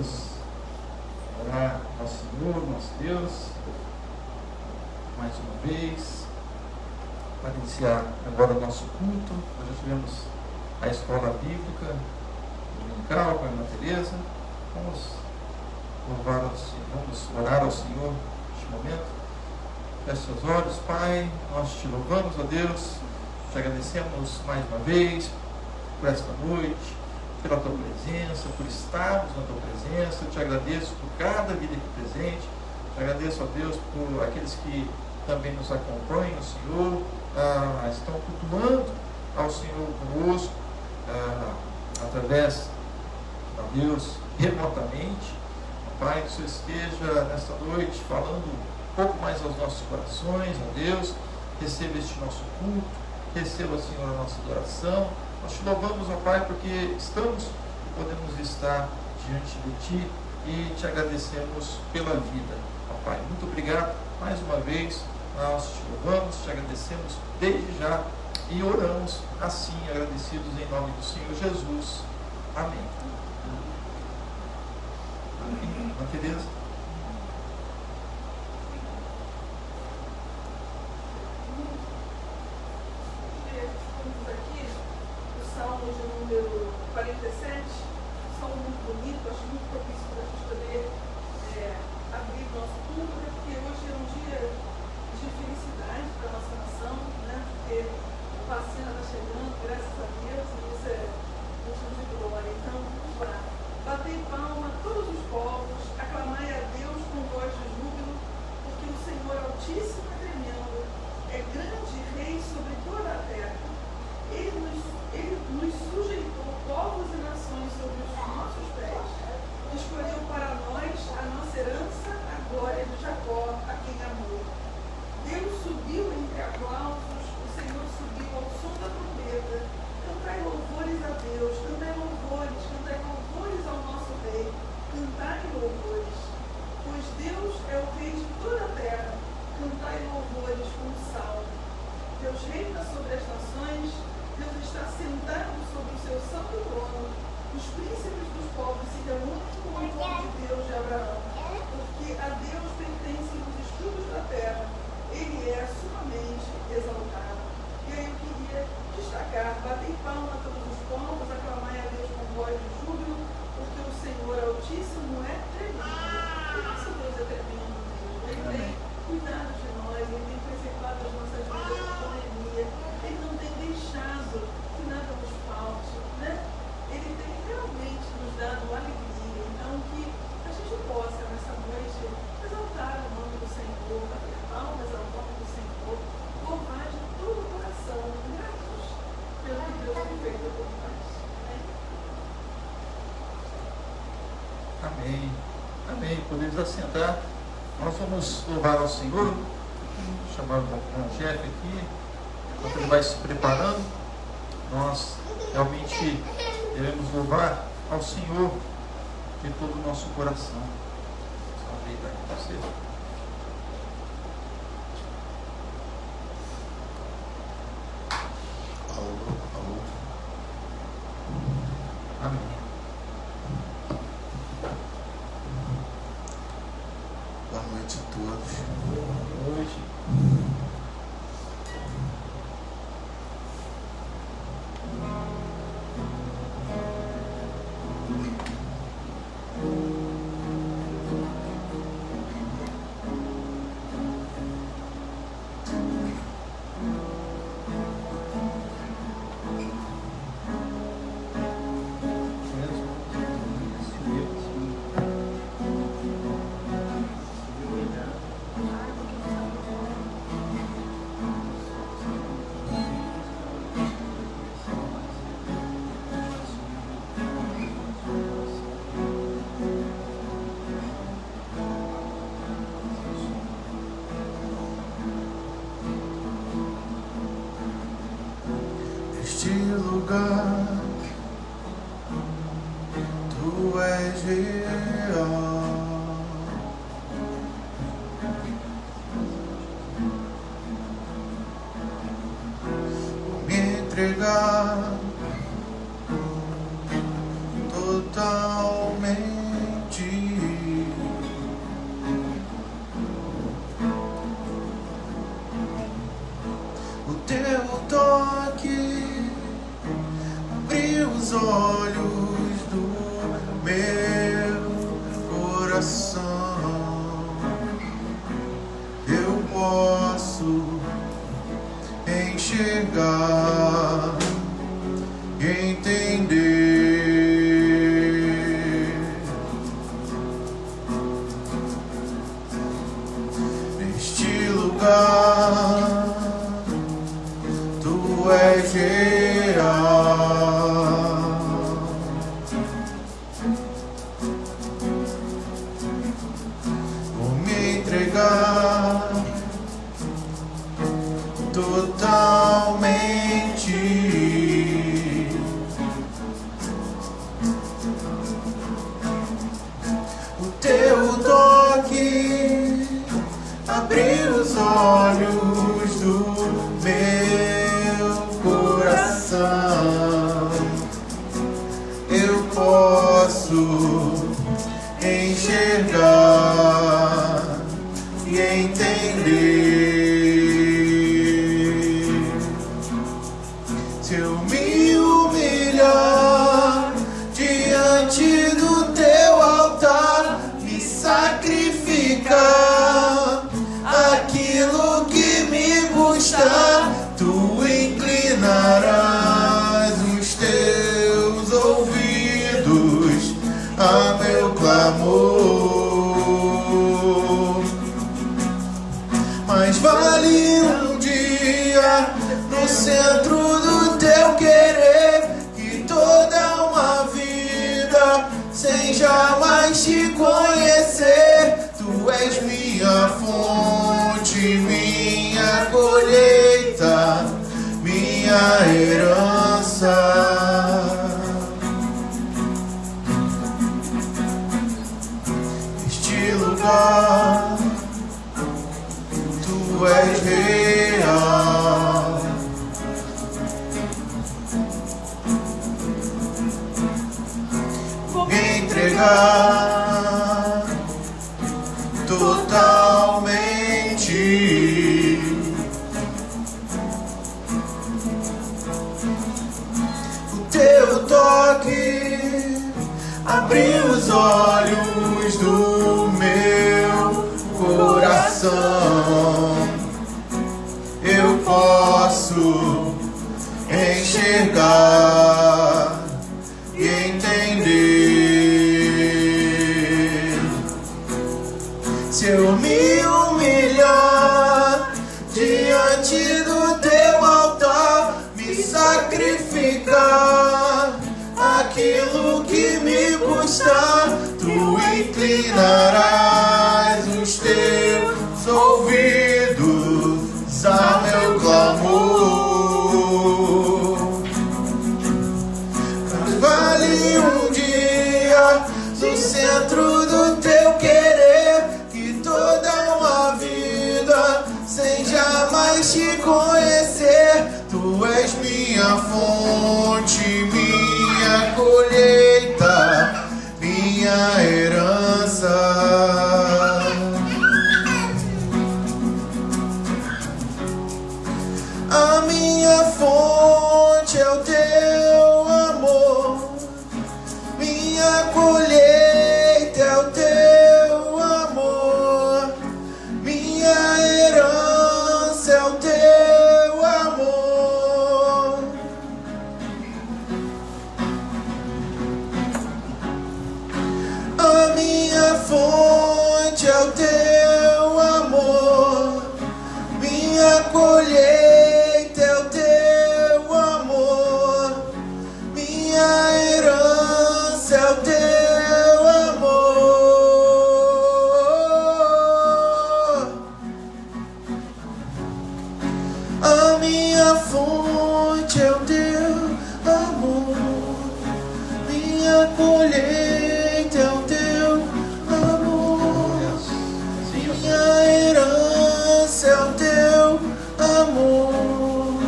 Vamos orar ao Senhor, nosso Deus, mais uma vez, para iniciar agora o nosso culto. Nós já tivemos a escola bíblica dominical com a irmã Tereza. Vamos louvar ao Senhor, vamos orar ao Senhor neste momento. Feche seus olhos, Pai, nós te louvamos, ó Deus, te agradecemos mais uma vez por esta noite, pela tua presença, por estarmos na tua presença. Eu te agradeço por cada vida aqui presente. Te agradeço, ó Deus, por aqueles que também nos acompanham, Senhor, estão cultuando ao Senhor conosco, através, ó Deus, remotamente. Pai, que o Senhor esteja nesta noite falando um pouco mais aos nossos corações, ó Deus. Receba este nosso culto, receba, Senhor, a nossa adoração. Nós te louvamos, ó Pai, porque estamos e podemos estar diante de Ti e te agradecemos pela vida, ó Pai. Muito obrigado mais uma vez. Nós te louvamos, te agradecemos desde já e oramos assim, agradecidos em nome do Senhor Jesus. Amém. Amém. Irmã Tereza. Salmo de número 47, salmo muito bonito, acho muito propício para a gente poder abrir o nosso culto, né? Porque hoje é um dia de felicidade para a nossa nação, né? Porque a vacina está chegando, graças a Deus, e isso é motivo de glória. Então, vamos lá. Batei palma a todos os povos, aclamai a Deus com voz de júbilo, porque o Senhor Altíssimo é tremendo, é grande rei sobre toda a terra. Ele nos sujeitou povos e nações sobre os nossos pés. Escolheu para nós a nossa herança, a glória de Jacó, a quem amou. Deus subiu entre aplausos, o Senhor subiu ao som da trombeta. Cantai louvores a Deus, cantai louvores ao nosso Rei, cantai louvores. Pois Deus é o Rei de toda a terra, cantai louvores com salmo. Deus reina sobre as nações. Deus está sentado sobre o seu santo trono. Os príncipes dos povos se reúnem com o povo de Deus de Abraão, porque a Deus pertencem os estudos da terra. Ele é sumamente exaltado. E aí eu queria destacar: batei palma a todos os povos, aclamai a Deus com voz de júbilo, porque o Senhor Altíssimo é tremendo. O nosso Deus é tremendo mesmo. Ele tem cuidado de nós, Ele tem preservado as nossas vidas da pandemia. Ele não tem deixado que nada nos falte, né? Ele tem realmente nos dado alegria. Então, que a gente possa, nessa noite, exaltar o nome do Senhor, bater palmas ao nome do Senhor, louvar de todo o coração, gratos pelo que Deus tem feito por nós. Amém. Amém. Podemos assentar. Nós vamos louvar ao Senhor. Vou chamar o irmão Jeff aqui. Enquanto ele vai se preparando, nós realmente devemos louvar ao Senhor de todo o nosso coração. Só ajeitar aqui para você. Amém. Boa noite a todos. Boa noite. Este lugar, tu és real. Vou me entregar totalmente abrir os olhos do meu coração, eu posso enxergar e entender. Se eu me humilhar diante do teu altar, me sacrificar aquilo que me custar, tu inclinarás os teus ouvidos a meu clamor. Mas vale um dia no centro do teu querer que toda uma vida sem jamais te conhecer. Tu és minha fonte, minha colheita, minha herança. Este lugar, tu és real. Vou me entregar totalmente. O teu toque abriu os olhos do meu coração. Eu posso enxergar e entender. Se eu me humilhar diante do teu altar, me sacrificar aquilo que me custar, tu inclinarás os teus ouvidos a meu clamor. Mas vale um dia no centro do teu querer que toda uma vida sem jamais te conhecer. Tu és minha fonte, minha colheita, minha herança. A minha fonte é o teu amor, minha colheita é o teu amor, minha herança é o teu amor. A minha fonte é o teu amor, minha colheita é o teu amor, minha herança é o teu amor. A minha fonte é o teu amor, minha colheita é o teu amor, minha herança é o teu amor.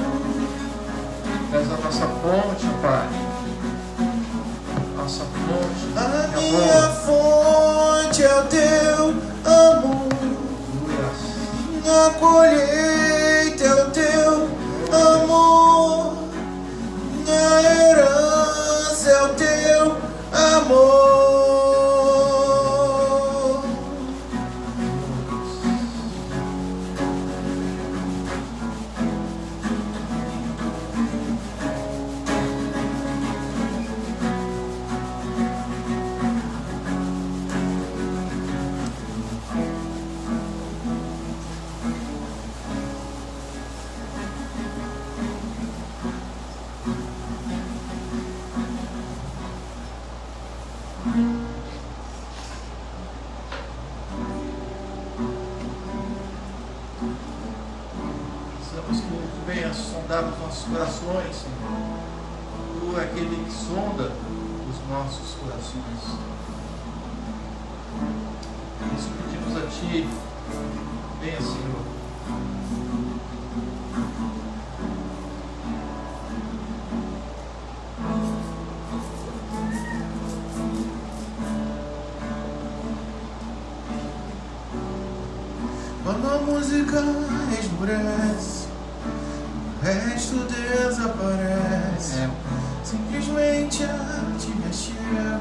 És a nossa fonte, Pai. Nossa fonte. A minha fonte é o teu amor, minha colheita é o teu amor, minha herança é o teu amor. Precisamos que tu venha sondar os nossos corações, Senhor. Tu é aquele que sonda os nossos corações. Por isso pedimos a Ti Venha, Senhor. Quando a música esmurece, o resto desaparece. Simplesmente a te mexer,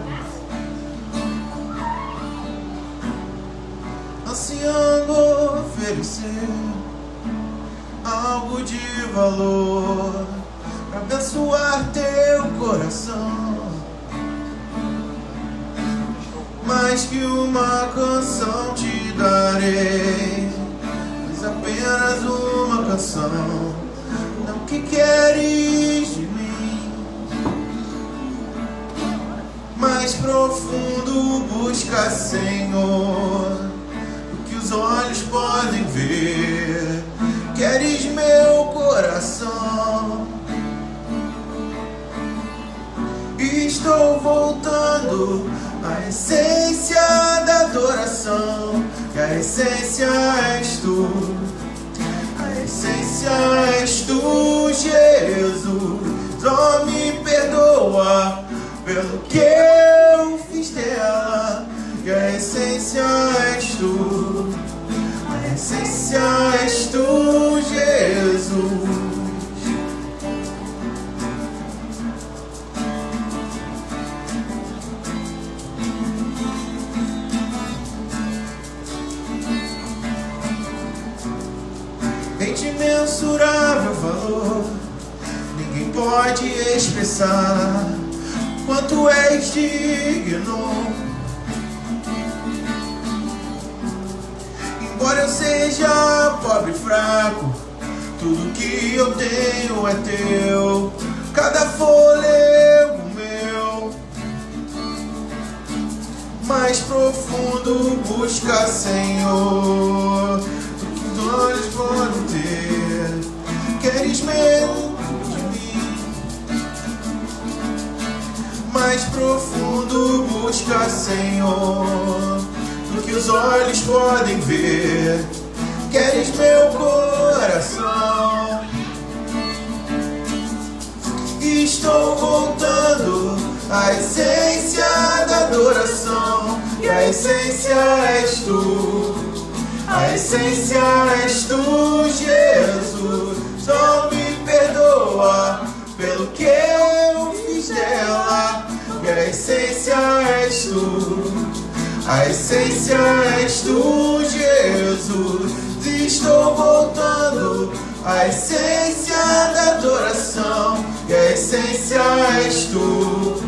ansiando oferecer algo de valor pra abençoar teu coração. Mais que uma canção te darei, mas apenas uma canção. Não o que queres de mim, mais profundo busca, Senhor, o que os olhos podem ver. Queres meu coração. Estou voltando à essência da adoração, que a essência és tu, a essência és tu, Jesus. Só me perdoa pelo que eu fiz dela, que a essência és tu, a essência és tu, Jesus. Tem de imensurável valor, ninguém pode expressar quanto és digno. Embora eu seja pobre e fraco, tudo que eu tenho é teu, cada fôlego meu. Mais profundo busca, Senhor, do que os olhos podem ter. Queres menos de mim, mais profundo busca, Senhor, do que os olhos podem ver. Queres meu coração. Estou voltando à essência da adoração, e a essência és tu, a essência és tu, Jesus. Só me perdoa pelo que eu fiz dela, e a essência és tu, a essência és tu, Jesus. Estou voltando à essência da adoração, e a essência és tu,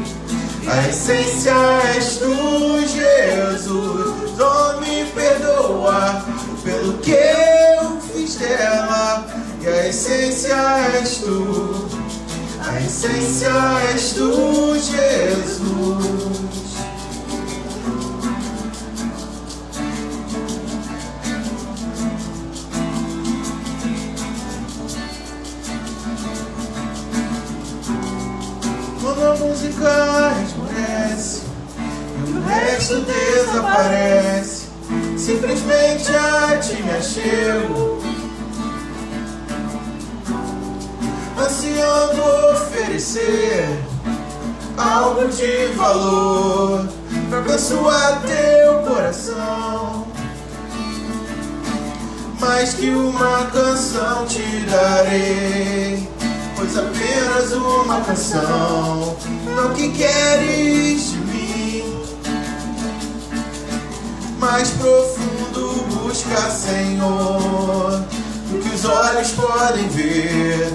a essência és tu, Jesus. Só me perdoa pelo que eu fiz dela, e a essência és tu, a essência és tu, Jesus. Quando a música esmorece e o resto desaparece, simplesmente a ti me achego, ansiando oferecer algo de valor pra abençoar teu coração. Mais que uma canção te darei, pois apenas uma canção. Não o que queres de mim, mais profundo busca, Senhor, do que os olhos podem ver.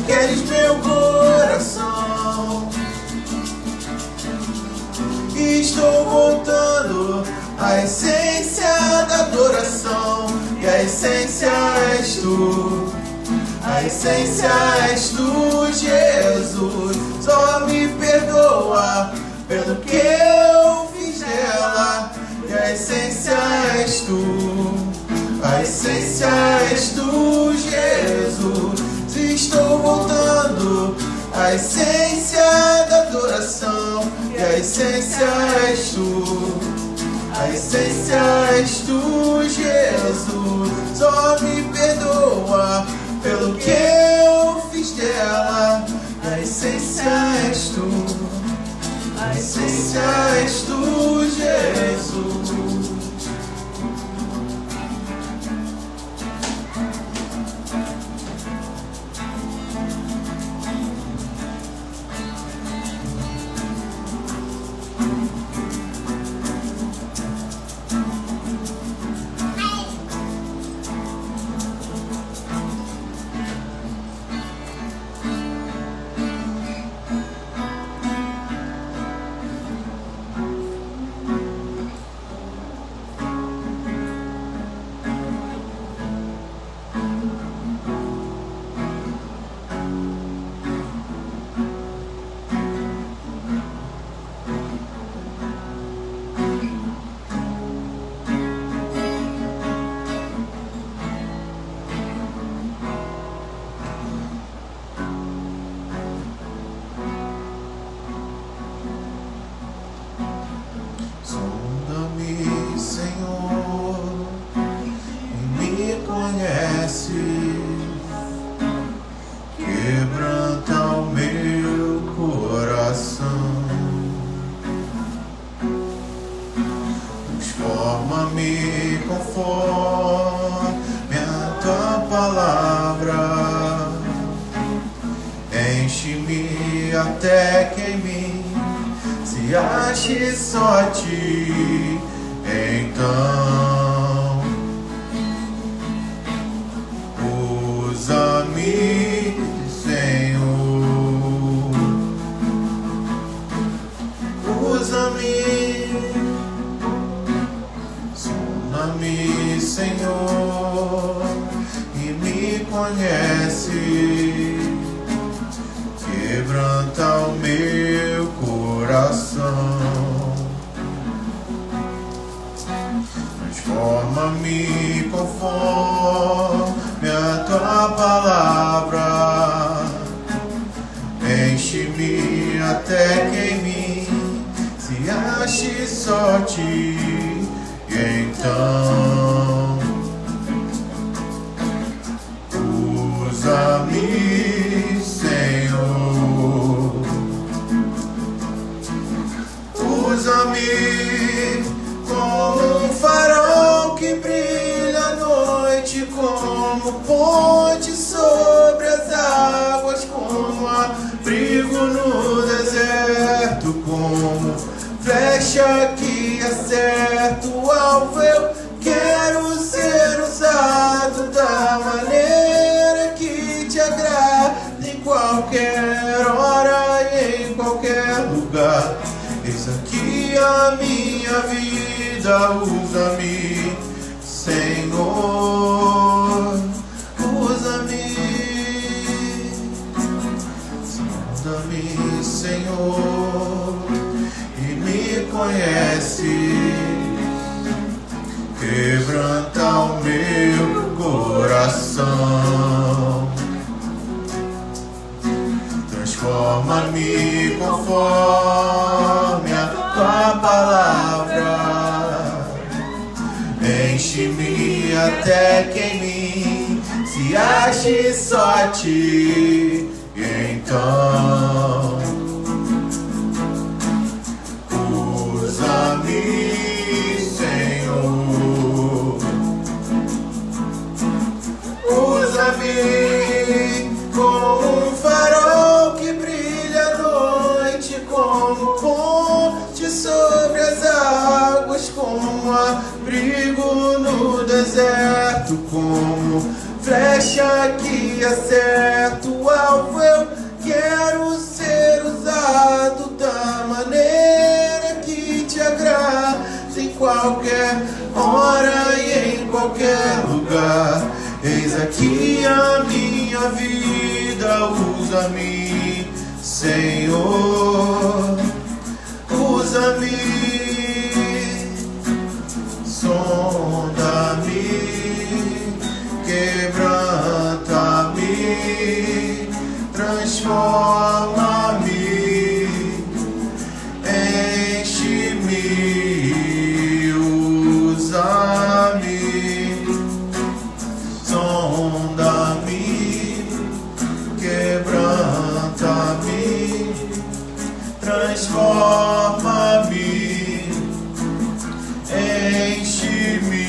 Queres meu coração. Estou voltando à essência da adoração, e a essência és tu, a essência és tu, Jesus. Só me perdoa pelo que eu fiz dela, e a essência és tu, a essência és tu, Jesus. Estou voltando à essência da adoração, e a essência és tu, A essência és tu, Jesus. Só me perdoa pelo que eu fiz dela. A essência és tu. A essência és tu, Jesus. Sonda-me, Senhor, e me conhece. Quebranta o meu coração. Transforma-me conforme a tua palavra. Enche-me até que em mim se ache só ti. Então usa-me, Senhor. Usa-me. Sonda-me, Senhor, e me conhece. Quebranta o meu coração. Transforma-me conforme a tua palavra. Enche-me até que em mim se ache só ti. E então usa-me, Senhor. Usa-me como um farol que brilha à noite, como ponte sobre as águas, como abrigo no deserto, como flecha que acerta o alvo. Eu quero ser usado da maneira que te agrada, em qualquer hora e em qualquer lugar. Eis aqui a minha vida, usa-me, Senhor. Usa-me. Sonda-me, Senhor, e me conhece. Quebranta o meu coração. Transforma-me conforme a tua palavra. Enche-me até que em mim se ache só ti. E então usa-me, Senhor. Usa-me como um farol que brilha à noite, como ponte sobre as águas, como abrigo no deserto, como flecha que acerta o alvo. Eu quero ser usado da maneira que te agrada, em qualquer hora e em qualquer lugar. Eis aqui a minha vida, usa-me, Senhor. Usa-me, sonda-me, quebranta-me, transforma-me, enche-me, sonda-me, quebranta-me, transforma-me, enche-me,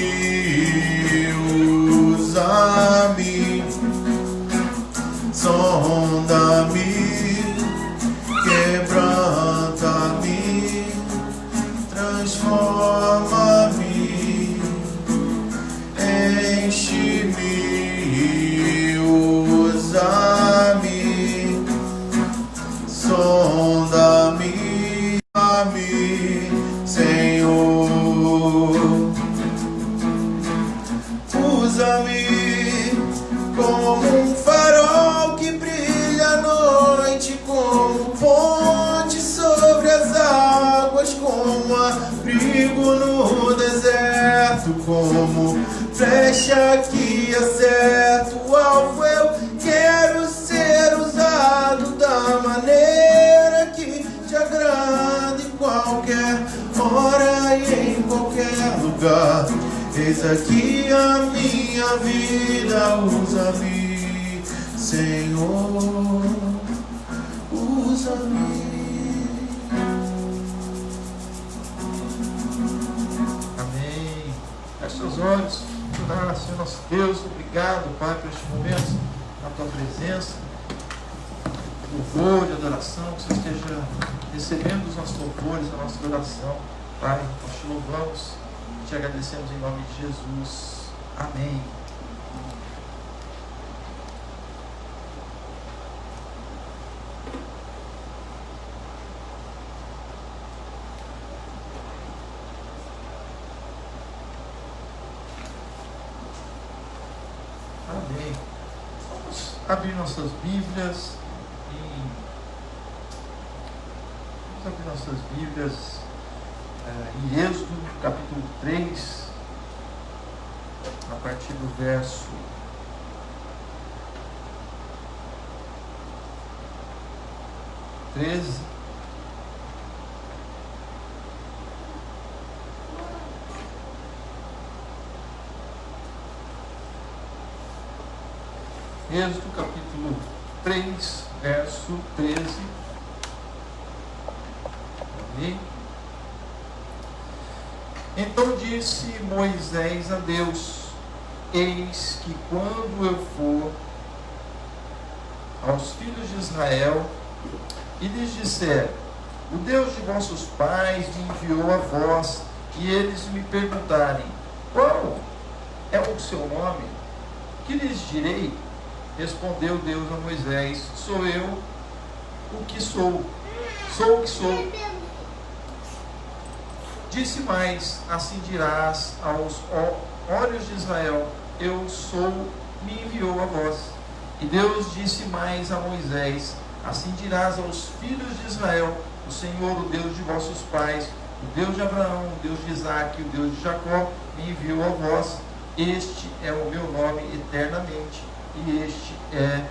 usa-me, sonda-me, quebranta-me, transforma-me, enche-me, usa-me, sonda-me, Senhor. Usa-me como um farol que brilha à noite, como ponte sobre as águas, como abrigo no deserto, como flecha que acerta o alvo. Eu quero ser usado da maneira que te agrada, em qualquer hora e em qualquer lugar. Eis aqui a minha vida, usa-me, Senhor, usa-me. Amém. Feche seus olhos. Senhor nosso Deus, obrigado, Pai, por este momento, na Tua presença, louvor e adoração, que o Senhor esteja recebendo os nossos louvores, a nossa adoração. Pai, nós te louvamos, te agradecemos em nome de Jesus. Amém. Amém. Vamos abrir nossas Bíblias em Êxodo, capítulo 3, a partir do verso 13. Êxodo, capítulo 3, verso 13. Amém? Então disse Moisés a Deus: eis que quando eu for aos filhos de Israel e lhes disser: o Deus de vossos pais me enviou a vós, e eles me perguntarem: qual é o seu nome? Que lhes direi? Respondeu Deus a Moisés: sou eu o que sou, sou o que sou. Disse mais: assim dirás aos olhos de Israel: eu sou, me enviou a vós. E Deus disse mais a Moisés: assim dirás aos filhos de Israel: o Senhor, o Deus de vossos pais, o Deus de Abraão, o Deus de Isaque, o Deus de Jacó, me enviou a vós. Este é o meu nome eternamente, e este é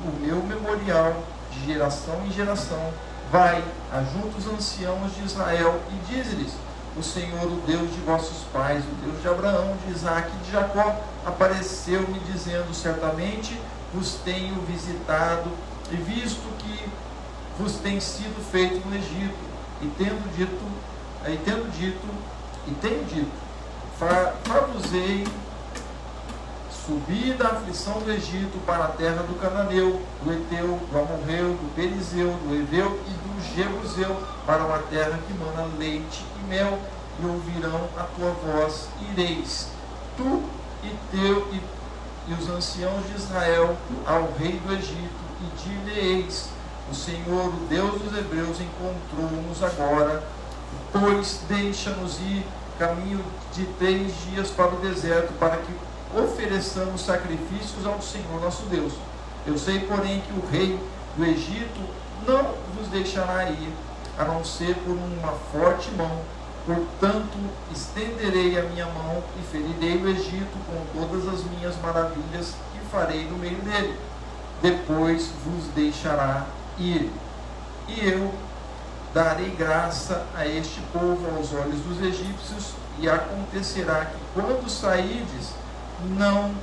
o meu memorial de geração em geração. Vai, ajunta os anciãos de Israel e dize-lhes: o Senhor, o Deus de vossos pais, o Deus de Abraão, de Isaque e de Jacó, apareceu-me dizendo: certamente vos tenho visitado e visto que vos tem sido feito no Egito, e tenho dito, far-vos-ei subir da aflição do Egito para a terra do Cananeu, do Eteu, do Amorreu, do Perizeu, do Eveu e do Jebuseu, para uma terra que mana leite e mel, e ouvirão a tua voz, ireis, tu e os anciãos de Israel, ao rei do Egito, e dir-lhe-eis: o Senhor, o Deus dos Hebreus, encontrou-nos agora, pois deixa-nos ir caminho de 3 dias para o deserto, para que ofereçamos sacrifícios ao Senhor nosso Deus. Eu sei, porém, que o rei do Egito não vos deixará ir, a não ser por uma forte mão. Portanto, estenderei a minha mão e ferirei o Egito com todas as minhas maravilhas que farei no meio dele. Depois vos deixará ir. E eu darei graça a este povo aos olhos dos egípcios, e acontecerá que quando sairdes, não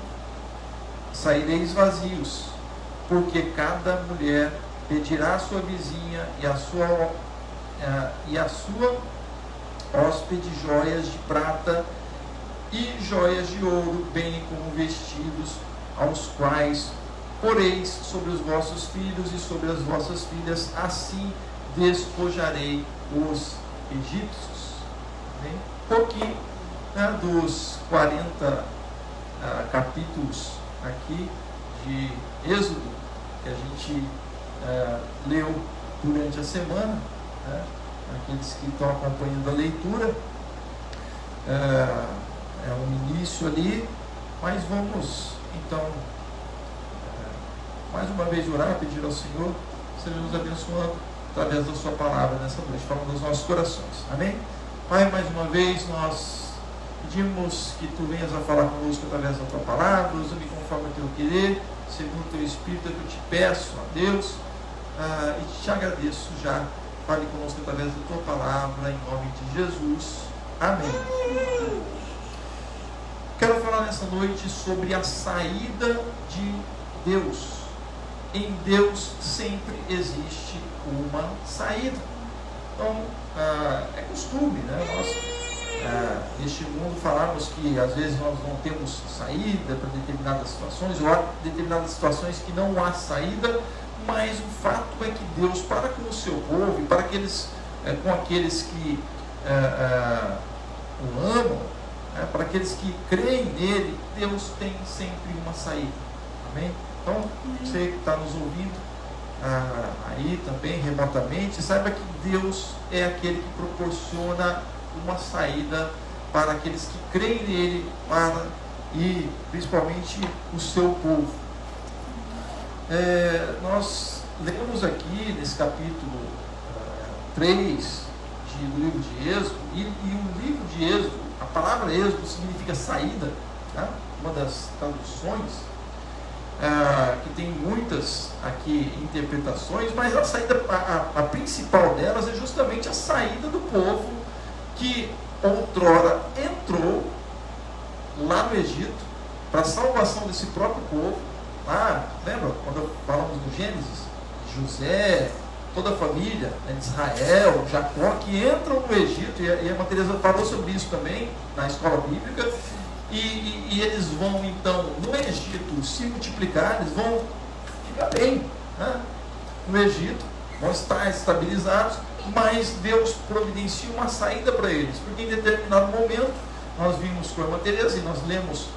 saireis vazios, porque cada mulher pedirá à sua vizinha e à sua hóspede joias de prata e joias de ouro, bem como vestidos, aos quais poreis sobre os vossos filhos e sobre as vossas filhas, assim despojarei os egípcios. Bem, um pouquinho, né, dos 40 capítulos aqui de Êxodo, que a gente leu durante a semana, né? Aqueles que estão acompanhando a leitura, é um início ali, mas vamos então mais uma vez orar, pedir ao Senhor, seja nos abençoando através da sua palavra nessa noite, falando dos nossos corações. Amém? Pai, mais uma vez nós pedimos que tu venhas a falar conosco através da tua palavra, usa-me conforme o teu querer, segundo o teu Espírito, eu te peço, ó Deus, e te agradeço já. Fale conosco através da tua palavra, em nome de Jesus. Amém. Quero falar nessa noite sobre a saída de Deus. Em Deus sempre existe uma saída. Então, é costume, né? Nós, neste mundo, falamos que às vezes nós não temos saída para determinadas situações, ou há determinadas situações que não há saída, mas o fato é que Deus, para com o seu povo e para aqueles, com aqueles que o amam, para aqueles que creem nele, Deus tem sempre uma saída. Amém? Então, você que está nos ouvindo aí também remotamente, saiba que Deus é aquele que proporciona uma saída para aqueles que creem nele, e principalmente o seu povo. Nós lemos aqui nesse capítulo 3 do livro de Êxodo, e o livro de Êxodo, a palavra Êxodo significa saída, tá? Uma das traduções, que tem muitas aqui interpretações, mas a saída, a principal delas é justamente a saída do povo que outrora entrou lá no Egito para a salvação desse próprio povo. Lembra quando falamos no Gênesis? José, toda a família, né, de Israel, Jacó, que entram no Egito, e a Matereza falou sobre isso também na escola bíblica, e eles vão então no Egito se multiplicar, eles vão ficar bem, né, no Egito, vão estar estabilizados, mas Deus providencia uma saída para eles, porque em determinado momento, nós vimos com a Matereza, e nós lemos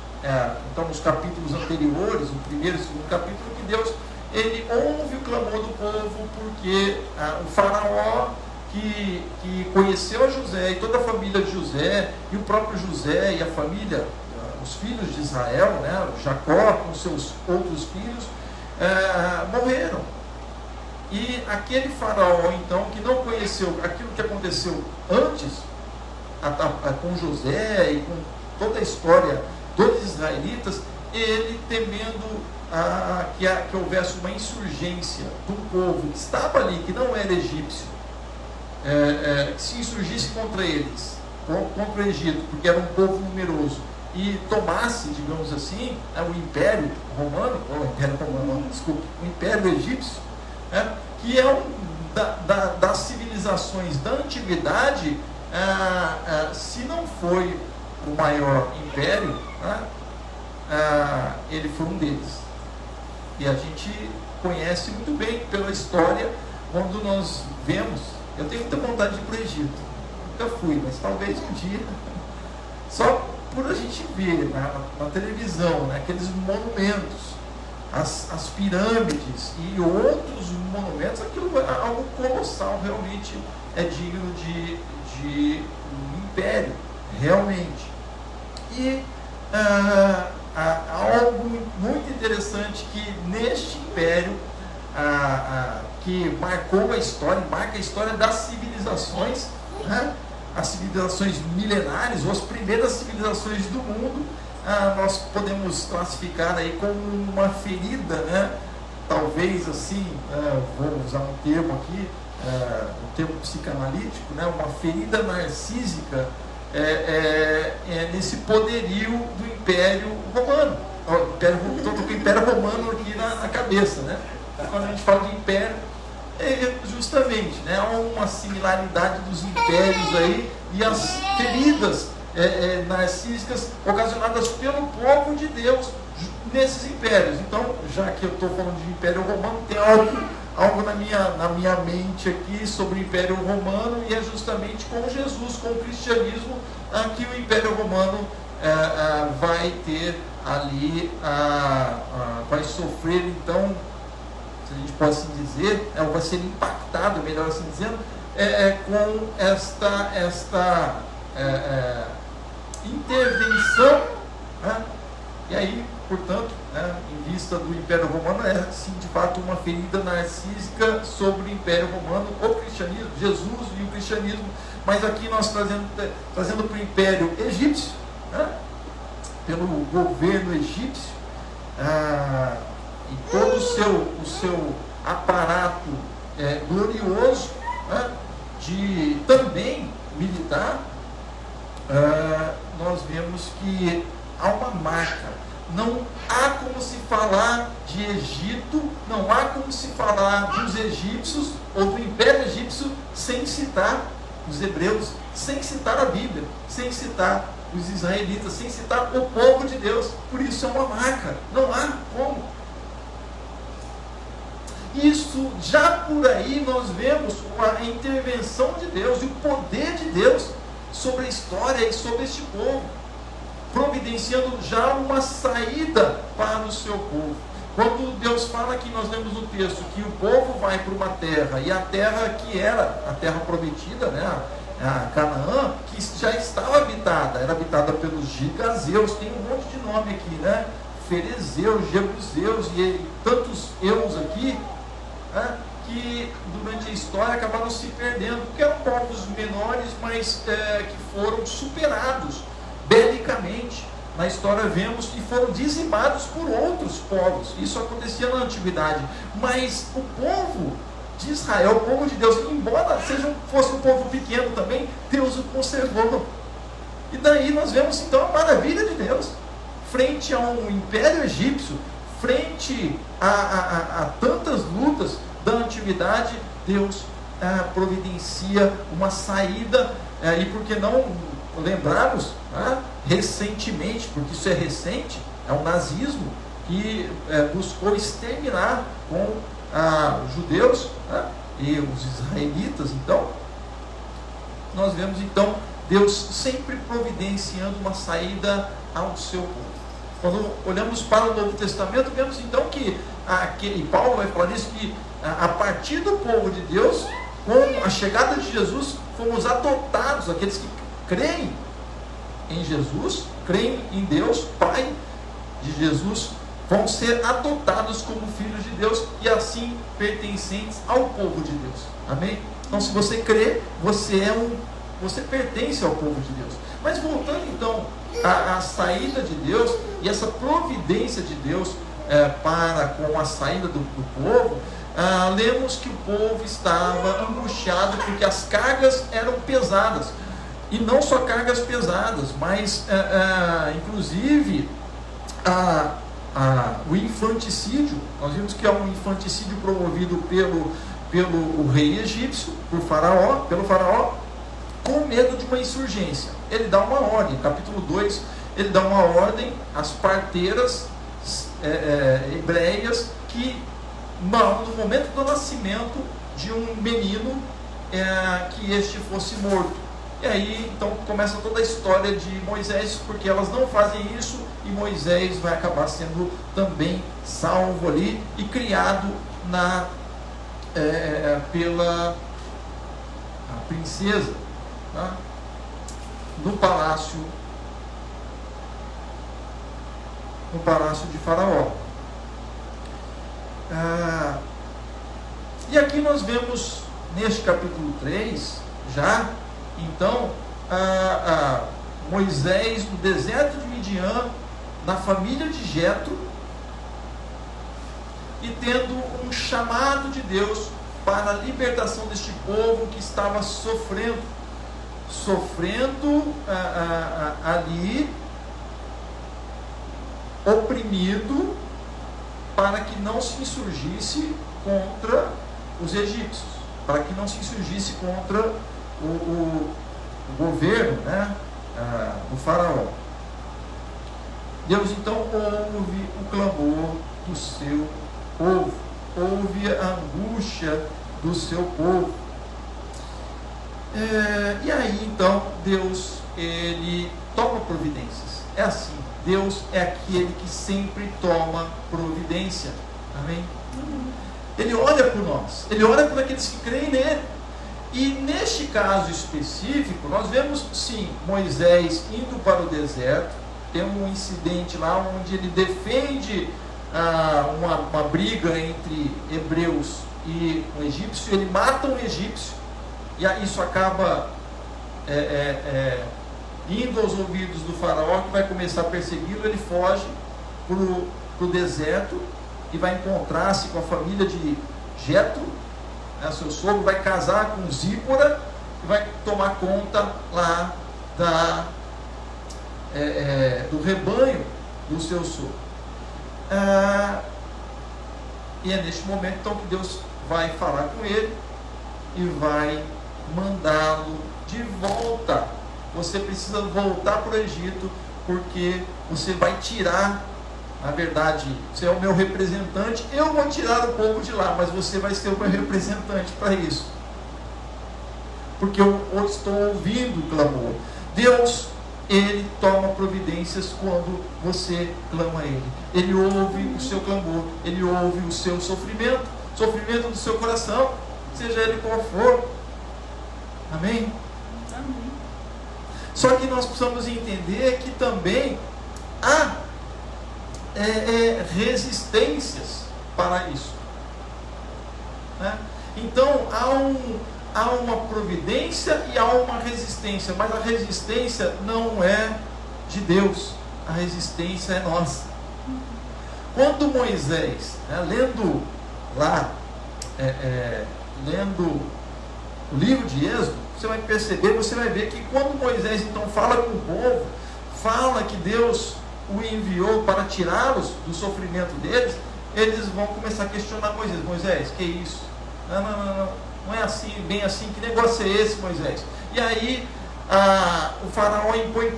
então nos capítulos anteriores, no primeiro e segundo capítulo, que Deus, ele ouve o clamor do povo, porque o faraó que conheceu a José e toda a família de José, e o próprio José e a família, os filhos de Israel, né, Jacó com seus outros filhos, morreram. E aquele faraó então, que não conheceu aquilo que aconteceu antes com José e com toda a história dos israelitas, ele temendo que houvesse uma insurgência do povo que estava ali, que não era egípcio, que se insurgisse contra eles, contra o Egito, porque era um povo numeroso, e tomasse, digamos assim, o Império Romano, o Império Egípcio, que é das civilizações da antiguidade, se não foi o maior império, ele foi um deles. E a gente conhece muito bem pela história, quando nós vemos. Eu tenho muita vontade de ir para o Egito, nunca fui, mas talvez um dia, só por a gente ver na televisão, né, aqueles monumentos, as pirâmides e outros monumentos, aquilo é algo colossal, realmente é digno de um império, realmente. E algo muito interessante, que neste império que marcou a história, marca a história das civilizações, né? As civilizações milenares, ou as primeiras civilizações do mundo, nós podemos classificar aí como uma ferida, né? Talvez assim, vou usar um termo aqui, um termo psicanalítico, né? Uma ferida narcísica nesse poderio do Império Romano. Estou com o Império Romano aqui na cabeça, né? Quando a gente fala de império, justamente, né? Há uma similaridade dos impérios aí e as feridas narcísicas ocasionadas pelo povo de Deus nesses impérios. Então, já que eu estou falando de Império Romano, tem algo na minha mente aqui sobre o Império Romano, e é justamente com Jesus, com o cristianismo, que o Império Romano vai ter ali, vai sofrer, então, se a gente pode assim dizer, vai ser impactado, melhor assim dizendo, com esta intervenção, né? E aí, portanto, né, em vista do Império Romano, sim, de fato, uma ferida narcísica sobre o Império Romano, o cristianismo, Jesus e o cristianismo, mas aqui nós trazendo para o Império Egípcio, né, pelo governo egípcio, e todo o seu aparato glorioso, né, também militar, nós vemos que há uma marca. Não há como se falar de Egito, não há como se falar dos egípcios ou do Império Egípcio sem citar os hebreus, sem citar a Bíblia, sem citar os israelitas, sem citar o povo de Deus. Por isso é uma marca, não há como. Isso, já por aí nós vemos a intervenção de Deus e o poder de Deus sobre a história e sobre este povo, providenciando já uma saída para o seu povo. Quando Deus fala que nós lemos no texto que o povo vai para uma terra, e a terra que era a terra prometida, né, a Canaã, que já estava habitada, era habitada pelos gigazeus, tem um monte de nome aqui, né? Ferezeus, jebuseus e tantos eus aqui, né, que durante a história acabaram se perdendo, porque eram povos menores, mas que foram superados belicamente. Na história vemos que foram dizimados por outros povos. Isso acontecia na antiguidade. Mas o povo de Israel, o povo de Deus, embora fosse um povo pequeno também, Deus o conservou. E daí nós vemos então a maravilha de Deus. Frente a um império egípcio, frente a tantas lutas da antiguidade, Deus providencia uma saída, e por que não lembrarmos, recentemente, porque isso é recente, é o nazismo que buscou exterminar com os judeus, e os israelitas. Então, nós vemos então Deus sempre providenciando uma saída ao seu povo. Quando olhamos para o Novo Testamento, vemos então que e Paulo vai falar isso, que a partir do povo de Deus, com a chegada de Jesus, fomos adotados, aqueles que creem em Jesus, creem em Deus, Pai de Jesus, vão ser adotados como filhos de Deus e assim pertencentes ao povo de Deus. Amém? Então, se você crê, você pertence ao povo de Deus. Mas voltando então à saída de Deus e essa providência de Deus com a saída do povo, lemos que o povo estava angustiado porque as cargas eram pesadas. E não só cargas pesadas, mas inclusive o infanticídio. Nós vimos que é um infanticídio promovido pelo rei egípcio, pelo faraó, com medo de uma insurgência. Ele dá uma ordem, capítulo 2, ele dá uma ordem às parteiras hebreias que no momento do nascimento de um menino, que este fosse morto. E aí, então, começa toda a história de Moisés, porque elas não fazem isso, e Moisés vai acabar sendo também salvo ali e criado pela princesa, tá? no palácio de Faraó. E aqui nós vemos, neste capítulo 3, já, então, Moisés no deserto de Midian, na família de Jetro, e tendo um chamado de Deus para a libertação deste povo que estava sofrendo. sofrendo ali, oprimido, para que não se insurgisse contra os egípcios, para que não se insurgisse contra o governo, né, do faraó. Deus então ouve o clamor do seu povo, ouve a angústia do seu povo. E aí então Deus, ele toma providências. É assim, Deus é aquele que sempre toma providência. Amém? Ele olha por nós, ele olha por aqueles que creem nele. E neste caso específico, nós vemos sim Moisés indo para o deserto. Tem um incidente lá onde ele defende uma briga entre hebreus e um egípcio. Ele mata um egípcio, e isso acaba indo aos ouvidos do faraó, que vai começar a persegui-lo. Ele foge para o deserto e vai encontrar-se com a família de Jetro, né, seu sogro, vai casar com Zípora e vai tomar conta lá do rebanho do seu sogro. E é neste momento então que Deus vai falar com ele e vai mandá-lo de volta. Você precisa voltar para o Egito, porque você vai tirar, na verdade, você é o meu representante. Eu vou tirar o povo de lá, mas você vai ser o meu representante para isso, porque eu estou ouvindo o clamor. Deus, ele toma providências quando você clama a ele. Ele ouve o seu clamor, ele ouve o seu sofrimento do seu coração, seja ele qual for. Amém? Amém. Só que nós precisamos entender que também há resistências para isso, né? Então há uma providência e há uma resistência, mas a resistência não é de Deus, a resistência é nossa. Quando Moisés, lendo lá, lendo o livro de Êxodo, você vai perceber, você vai ver que quando Moisés então fala com o povo, fala que Deus o enviou para tirá-los do sofrimento deles, eles vão começar a questionar Moisés. Moisés, que isso? Não é assim, bem assim, que negócio é esse, Moisés? E aí o faraó impõe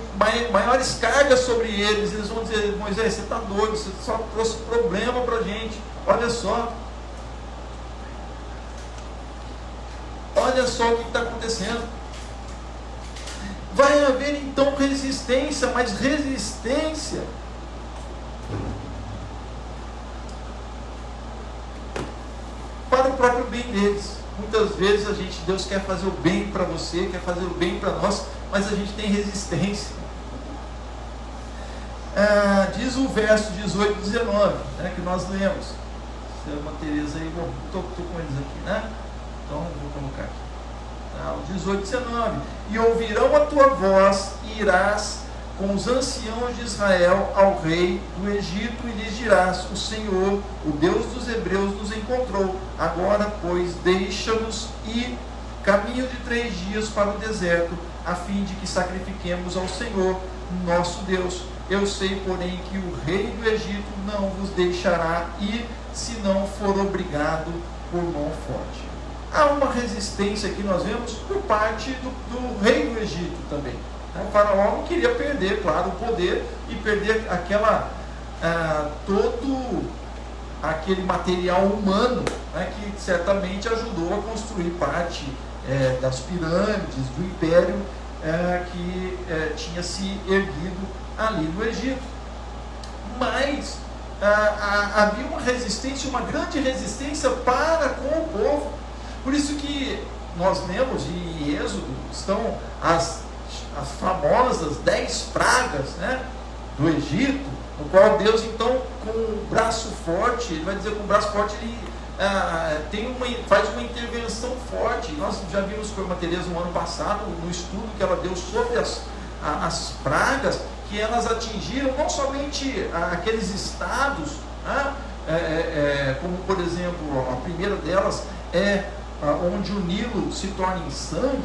maiores cargas sobre eles. Eles vão dizer: Moisés, você está doido, você só trouxe problema para a gente. Olha só o que está acontecendo. Vai haver então resistência, mas resistência para o próprio bem deles. Muitas vezes Deus quer fazer o bem para você, quer fazer o bem para nós, mas a gente tem resistência. Diz o verso 18 e 19, que nós lemos. Se a Tereza aí, bom, estou com eles aqui, né? Então vou colocar aqui. 18 e 19: e ouvirão a tua voz, e irás com os anciãos de Israel ao rei do Egito, e lhes dirás: o Senhor, o Deus dos hebreus, nos encontrou. Agora, pois, deixa-nos ir caminho de 3 dias para o deserto, a fim de que sacrifiquemos ao Senhor, nosso Deus. Eu sei, porém, que o rei do Egito não vos deixará ir, se não for obrigado por mão forte. Há uma resistência que nós vemos por parte do rei do Egito também. O faraó não queria perder, claro, o poder e perder todo aquele material humano, que certamente ajudou a construir parte das pirâmides, do império que tinha se erguido ali no Egito. Mas havia uma resistência, uma grande resistência para com o povo. Por isso que nós lemos em Êxodo, estão as famosas 10 pragas, do Egito, no qual Deus então, com o braço forte, ele vai dizer, com o braço forte ele faz uma intervenção forte. Nós já vimos com a irmã Tereza no ano passado, no estudo que ela deu sobre as pragas, que elas atingiram não somente aqueles estados, como por exemplo, a primeira delas onde o Nilo se torna em sangue,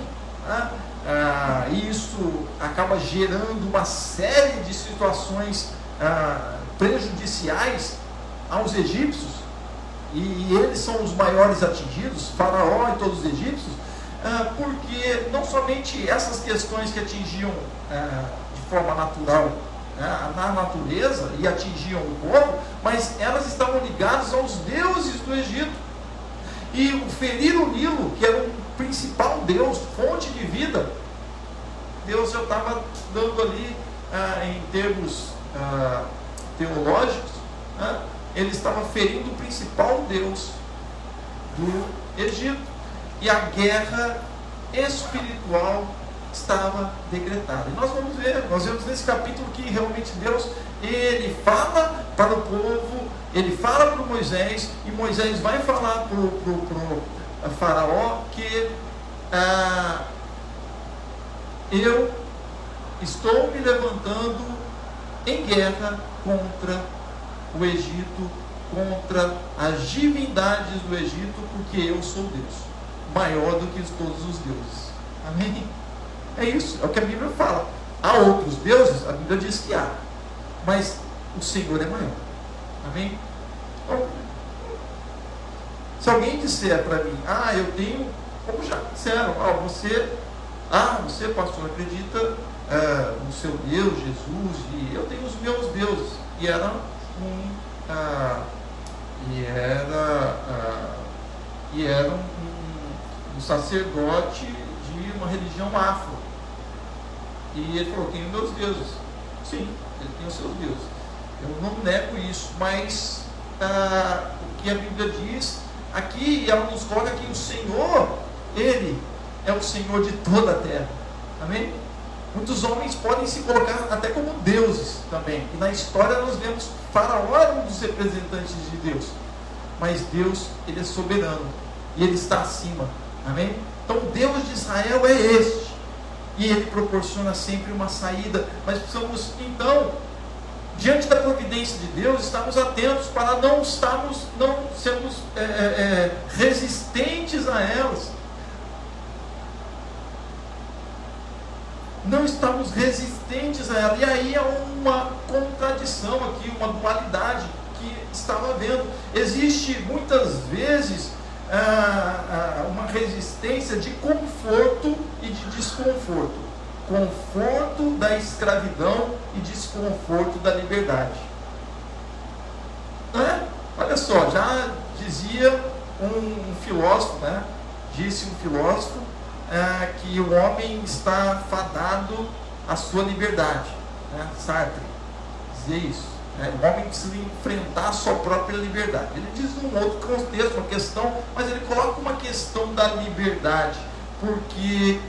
e isso acaba gerando uma série de situações prejudiciais aos egípcios, e eles são os maiores atingidos, Faraó e todos os egípcios, porque não somente essas questões que atingiam de forma natural na natureza e atingiam o povo, mas elas estavam ligadas aos deuses do Egito. E o ferir o Nilo, que era o principal deus, fonte de vida, Deus já estava dando ali, em termos teológicos, ele estava ferindo o principal deus do Egito. E a guerra espiritual estava decretada. E nós vemos nesse capítulo que realmente Deus, ele fala para o povo, ele fala para Moisés, e Moisés vai falar para o Faraó que eu estou me levantando em guerra contra o Egito, contra as divindades do Egito, porque eu sou Deus, maior do que todos os deuses. Amém? É isso, é o que a Bíblia fala. Há outros deuses, a Bíblia diz que há, mas o Senhor é maior. Amém? Então, se alguém disser para mim, eu tenho, como já disseram, você pastor, acredita no seu Deus, Jesus, e eu tenho os meus deuses, e era um sacerdote de uma religião afro, e ele falou, tenho meus deuses. Sim, ele tem os seus deuses, eu não nego isso, mas o que a Bíblia diz aqui, ela nos coloca que o Senhor, ele é o Senhor de toda a terra. Amém? Muitos homens podem se colocar até como deuses também, e na história nós vemos Faraó era um dos representantes de Deus, mas Deus, ele é soberano e ele está acima. Amém? Então o Deus de Israel é este, e ele proporciona sempre uma saída. Mas precisamos então, diante da providência de Deus, estarmos atentos para não sermos resistentes a elas. Não estamos resistentes a ela. E aí há uma contradição aqui, uma dualidade que estava havendo. Existe muitas vezes uma resistência de conforto e de desconforto. Conforto da escravidão e desconforto da liberdade. Olha só, já dizia um filósofo, disse um filósofo, que o homem está fadado à sua liberdade. Sartre dizia isso. O homem precisa enfrentar a sua própria liberdade. Ele diz num outro contexto, uma questão, mas ele coloca uma questão da liberdade, porque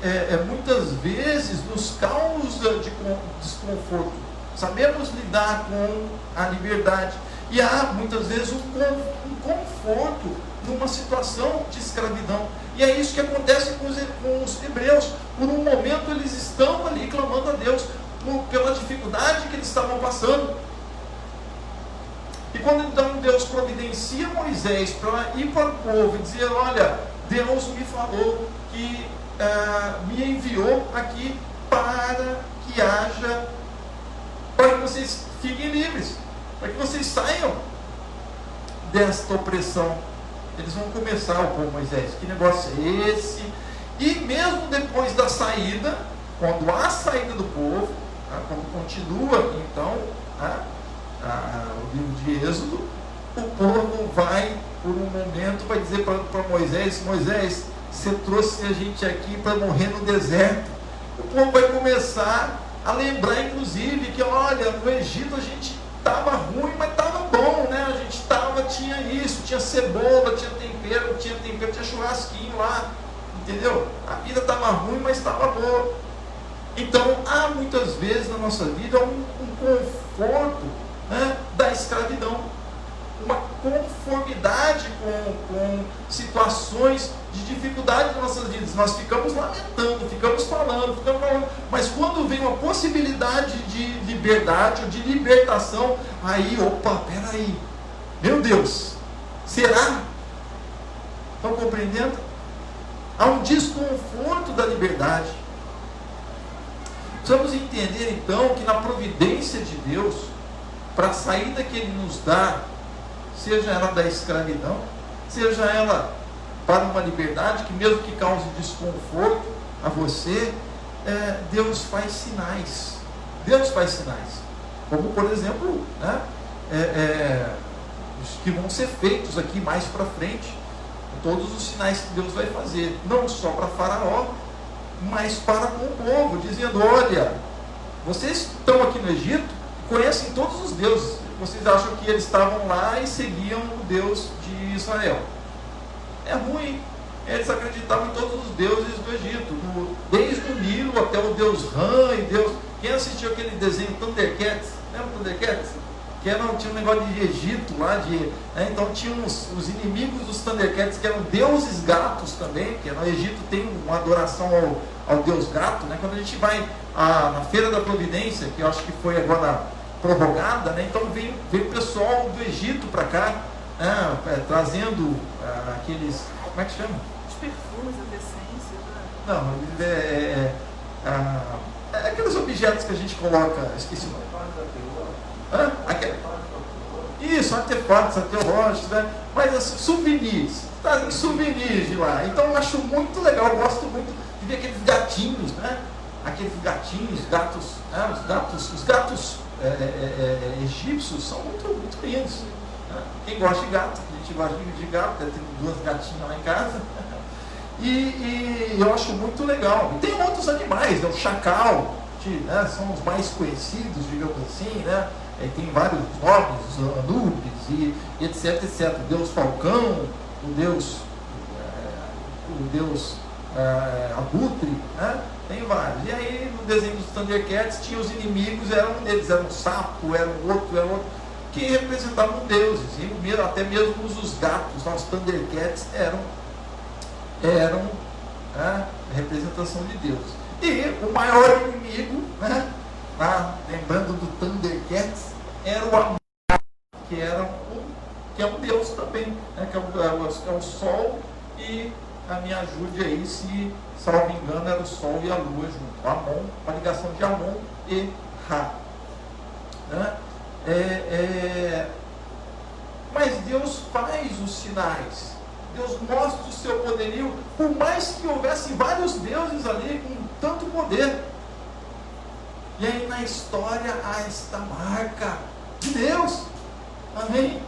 muitas vezes nos causa de desconforto. Sabemos lidar com a liberdade, e há muitas vezes um conforto numa situação de escravidão. E é isso que acontece com os hebreus. Por um momento eles estão ali clamando a Deus pela dificuldade que eles estavam passando. E quando então Deus providencia Moisés para ir para o povo e dizer, olha, Deus me falou que me enviou aqui para que vocês fiquem livres, para que vocês saiam desta opressão. Eles vão começar, o povo Moisés, que negócio é esse? E mesmo depois da saída, quando há saída do povo, quando continua então o livro de Êxodo, o povo vai, por um momento, vai dizer para Moisés, Moisés, você trouxe a gente aqui para morrer no deserto. O povo vai começar a lembrar, inclusive, que olha, no Egito a gente estava ruim, mas estava bom, né? A gente tinha isso, tinha cebola, tinha tempero, tinha churrasquinho lá, entendeu? A vida estava ruim, mas estava boa. Então, há muitas vezes na nossa vida um conforto, da escravidão, uma conformidade com situações de dificuldade nas nossas vidas. Nós ficamos lamentando, ficamos falando, mas quando vem uma possibilidade de liberdade ou de libertação, aí, peraí, meu Deus, será? Estão compreendendo? Há um desconforto da liberdade. Precisamos entender então que na providência de Deus, para a saída que Ele nos dá, seja ela da escravidão, seja ela para uma liberdade, que mesmo que cause desconforto a você, Deus faz sinais. Deus faz sinais. Como, por exemplo, né, os que vão ser feitos aqui mais para frente. Todos os sinais que Deus vai fazer, não só para Faraó, mas para com o povo, dizendo: olha, vocês estão aqui no Egito, conhecem todos os deuses, vocês acham que eles estavam lá e seguiam o Deus de Israel. É ruim, eles acreditavam em todos os deuses do Egito, desde o Nilo até o deus Ram e Deus. Quem assistiu aquele desenho Thundercats, lembra Thundercats? Tinha um negócio de Egito lá, então tinha os inimigos dos Thundercats, que eram deuses gatos também, que no Egito tem uma adoração ao deus gato, né? Quando a gente vai na Feira da Providência, que eu acho que foi agora prorrogada, né? Então veio o pessoal do Egito para cá, trazendo aqueles, como é que chama? Os perfumes, a essência. Não, aqueles objetos que a gente coloca, esqueci o nome. Isso, artefatos arqueológicos, né? Mas assim, souvenirs, trazem souvenirs de lá. Então eu acho muito legal, eu gosto muito de ver aqueles gatinhos, né? Aqueles gatinhos, gatos, né? Os gatos egípcios são muito, muito lindos. Né? Quem gosta de gato, a gente gosta de gato, tem 2 gatinhas lá em casa. E eu acho muito legal. E tem outros animais, né? O chacal, né? São os mais conhecidos, digamos assim, né? Tem vários nomes, Anubis e etc, etc. O Deus Falcão, o Deus Abutre, né? Tem vários. E aí no desenho dos Thundercats tinha os inimigos, um deles era um sapo, era um outro, que representavam deuses. E até mesmo os gatos, os Thundercats eram a representação de Deus. E o maior inimigo, né? Lembrando do Thundercats, era o Amon, que é um deus também, né? Que é o Sol, e me ajude aí se, salvo engano, era o Sol e a Lua junto. Amon, uma ligação de Amon e Ra. Né? Mas Deus faz os sinais, Deus mostra o seu poderio, por mais que houvesse vários deuses ali com tanto poder. E aí na história há esta marca de Deus. Amém?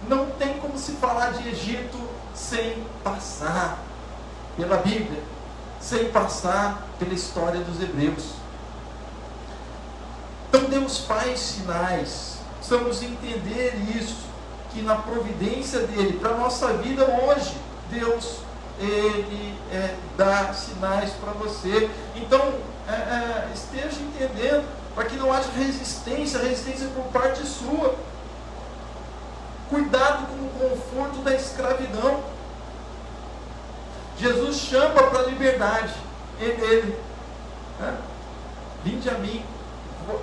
Não tem como se falar de Egito sem passar pela Bíblia, sem passar pela história dos hebreus. Então Deus faz sinais. Precisamos entender isso, que na providência dele para a nossa vida hoje, Deus ele dá sinais para você. Então esteja entendendo, para que não haja resistência por parte sua. Cuidado com o conforto da escravidão. Jesus chama para a liberdade. Ele, né? Vinde a mim,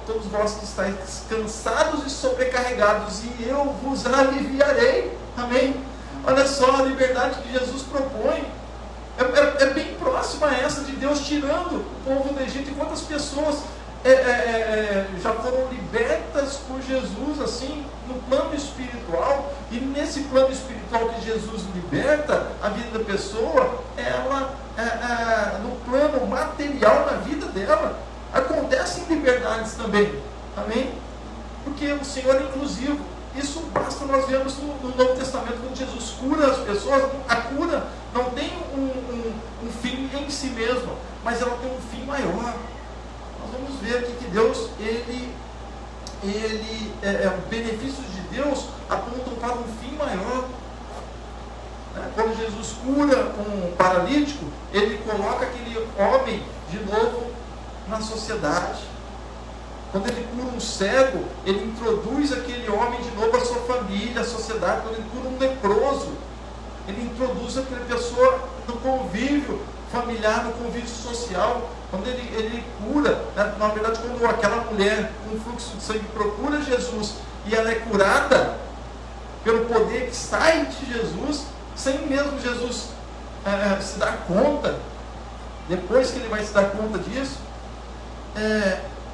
todos vós que estáis cansados e sobrecarregados, e eu vos aliviarei. Amém? Olha só a liberdade que Jesus propõe. É bem próxima a essa de Deus tirando o povo do Egito. E quantas pessoas já foram libertas por Jesus, assim, no plano espiritual. E nesse plano espiritual que Jesus liberta a vida da pessoa, ela, no plano material, na vida dela, acontecem liberdades também. Amém? Porque o Senhor é inclusivo. Isso basta nós vermos no Novo Testamento, quando Jesus cura as pessoas. A cura não tem um fim em si mesmo, mas ela tem um fim maior. Nós vamos ver aqui que Deus, os benefícios de Deus apontam para um fim maior. Quando Jesus cura um paralítico, ele coloca aquele homem de novo na sociedade. Quando ele cura um cego, ele introduz aquele homem de novo à sua família, à sociedade. Quando ele cura um leproso, ele introduz aquela pessoa no convívio familiar, no convívio social. Quando ele cura, na verdade, quando aquela mulher com fluxo de sangue procura Jesus e ela é curada pelo poder que sai de Jesus, sem mesmo Jesus se dar conta, depois que ele vai se dar conta disso,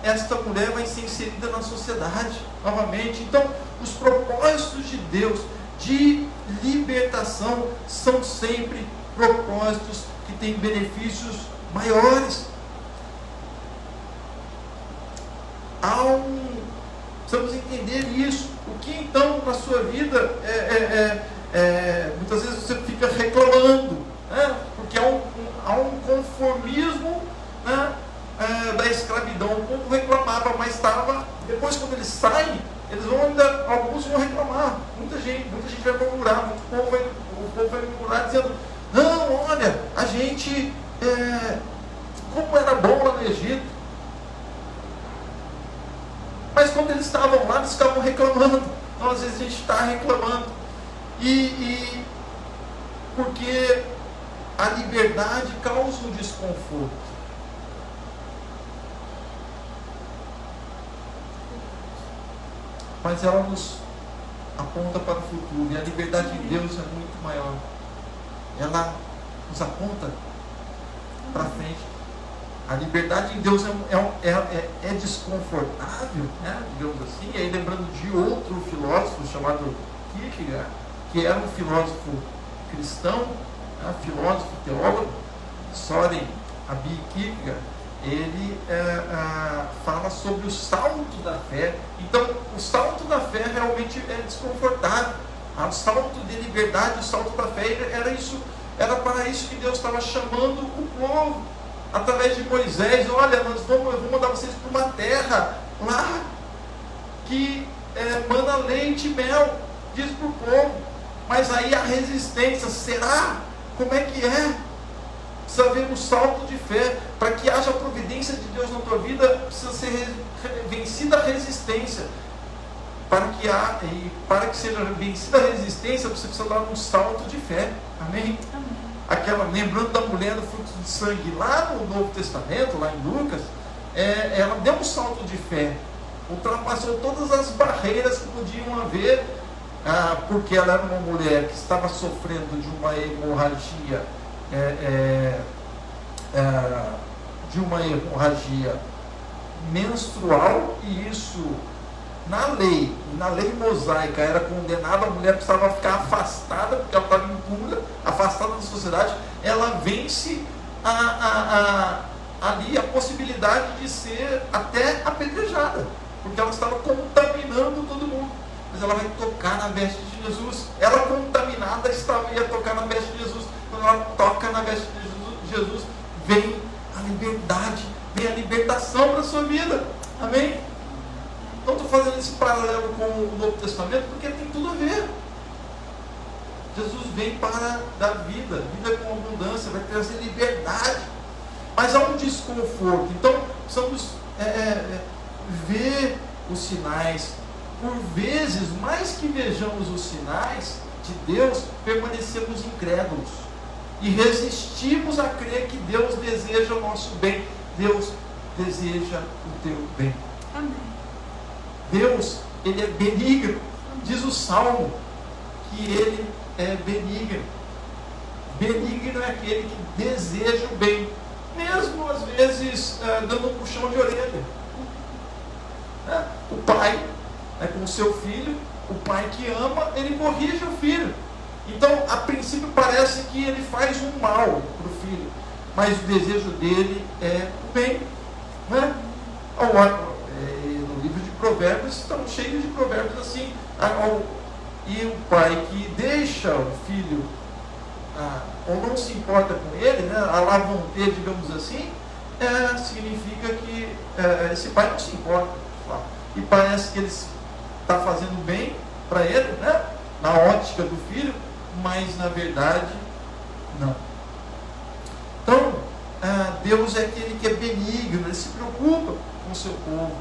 esta mulher vai ser inserida na sociedade novamente. Então, os propósitos de Deus de libertação são sempre propósitos que têm benefícios maiores. Precisamos entender isso. O que então na sua vida muitas vezes você fica reclamando, né? Porque há um conformismo, né? Da escravidão. O povo reclamava, mas estava. Depois, quando eles saem, alguns vão reclamar. Muita gente vai murmurar. O povo vai murmurar dizendo: não, olha, a gente, como era bom lá no Egito. Mas quando eles estavam lá, eles ficavam reclamando. Então, às vezes a gente está reclamando. Porque a liberdade causa um desconforto. Mas ela nos aponta para o futuro. E a liberdade de Deus é muito maior. Ela nos aponta para frente. A liberdade de Deus é desconfortável, né? Digamos assim. E aí, lembrando de outro filósofo chamado Kierkegaard, que era um filósofo cristão, né? Filósofo, teólogo, Søren Abi Kierkegaard. Ele fala sobre o salto da fé. Então, o salto da fé realmente é desconfortável. O salto de liberdade, o salto da fé, era para isso que Deus estava chamando o povo. Através de Moisés: olha, eu vou mandar vocês para uma terra lá que manda leite e mel, diz para o povo. Mas aí a resistência: será? Como é que é? Precisa haver um salto de fé. Para que haja a providência de Deus na tua vida, precisa ser vencida a resistência. Para que seja vencida a resistência, você precisa dar um salto de fé. Amém? Lembrando da mulher do fluxo de sangue lá no Novo Testamento, lá em Lucas, ela deu um salto de fé, ultrapassou todas as barreiras que podiam haver, porque ela era uma mulher que estava sofrendo de uma hemorragia, menstrual, e isso na lei mosaica era condenado. A mulher precisava ficar afastada, porque ela estava impura, afastada da sociedade. Ela vence ali a possibilidade de ser até apedrejada, porque ela estava contaminando todo mundo. Mas ela vai tocar na veste de Jesus. Ela contaminada ia tocar na veste de Jesus. Quando ela toca na veste de Jesus, vem a liberdade, vem a libertação para a sua vida. Amém? Então, estou fazendo esse paralelo com o Novo Testamento porque tem tudo a ver. Jesus vem para dar vida com abundância, vai trazer liberdade. Mas há um desconforto. Então, precisamos ver os sinais. Por vezes, mais que vejamos os sinais de Deus, permanecemos incrédulos e resistimos a crer que Deus deseja o nosso bem. Deus deseja o teu bem. Amém. Deus, Ele é benigno. Diz o Salmo que Ele é benigno. Benigno é aquele que deseja o bem, mesmo às vezes dando um puxão de orelha. O pai, com o seu filho, o pai que ama, ele corrige o filho. Então, a princípio parece que ele faz um mal para o filho, mas o desejo dele é o bem, né? No livro de Provérbios estão cheios de provérbios assim. E o pai que deixa o filho ou não se importa com ele, né, a lá vão ter, digamos assim, significa que esse pai não se importa. E parece que ele está fazendo bem para ele, né, na ótica do filho, mas na verdade não. Então, Deus é aquele que é benigno, Ele se preocupa com o seu povo,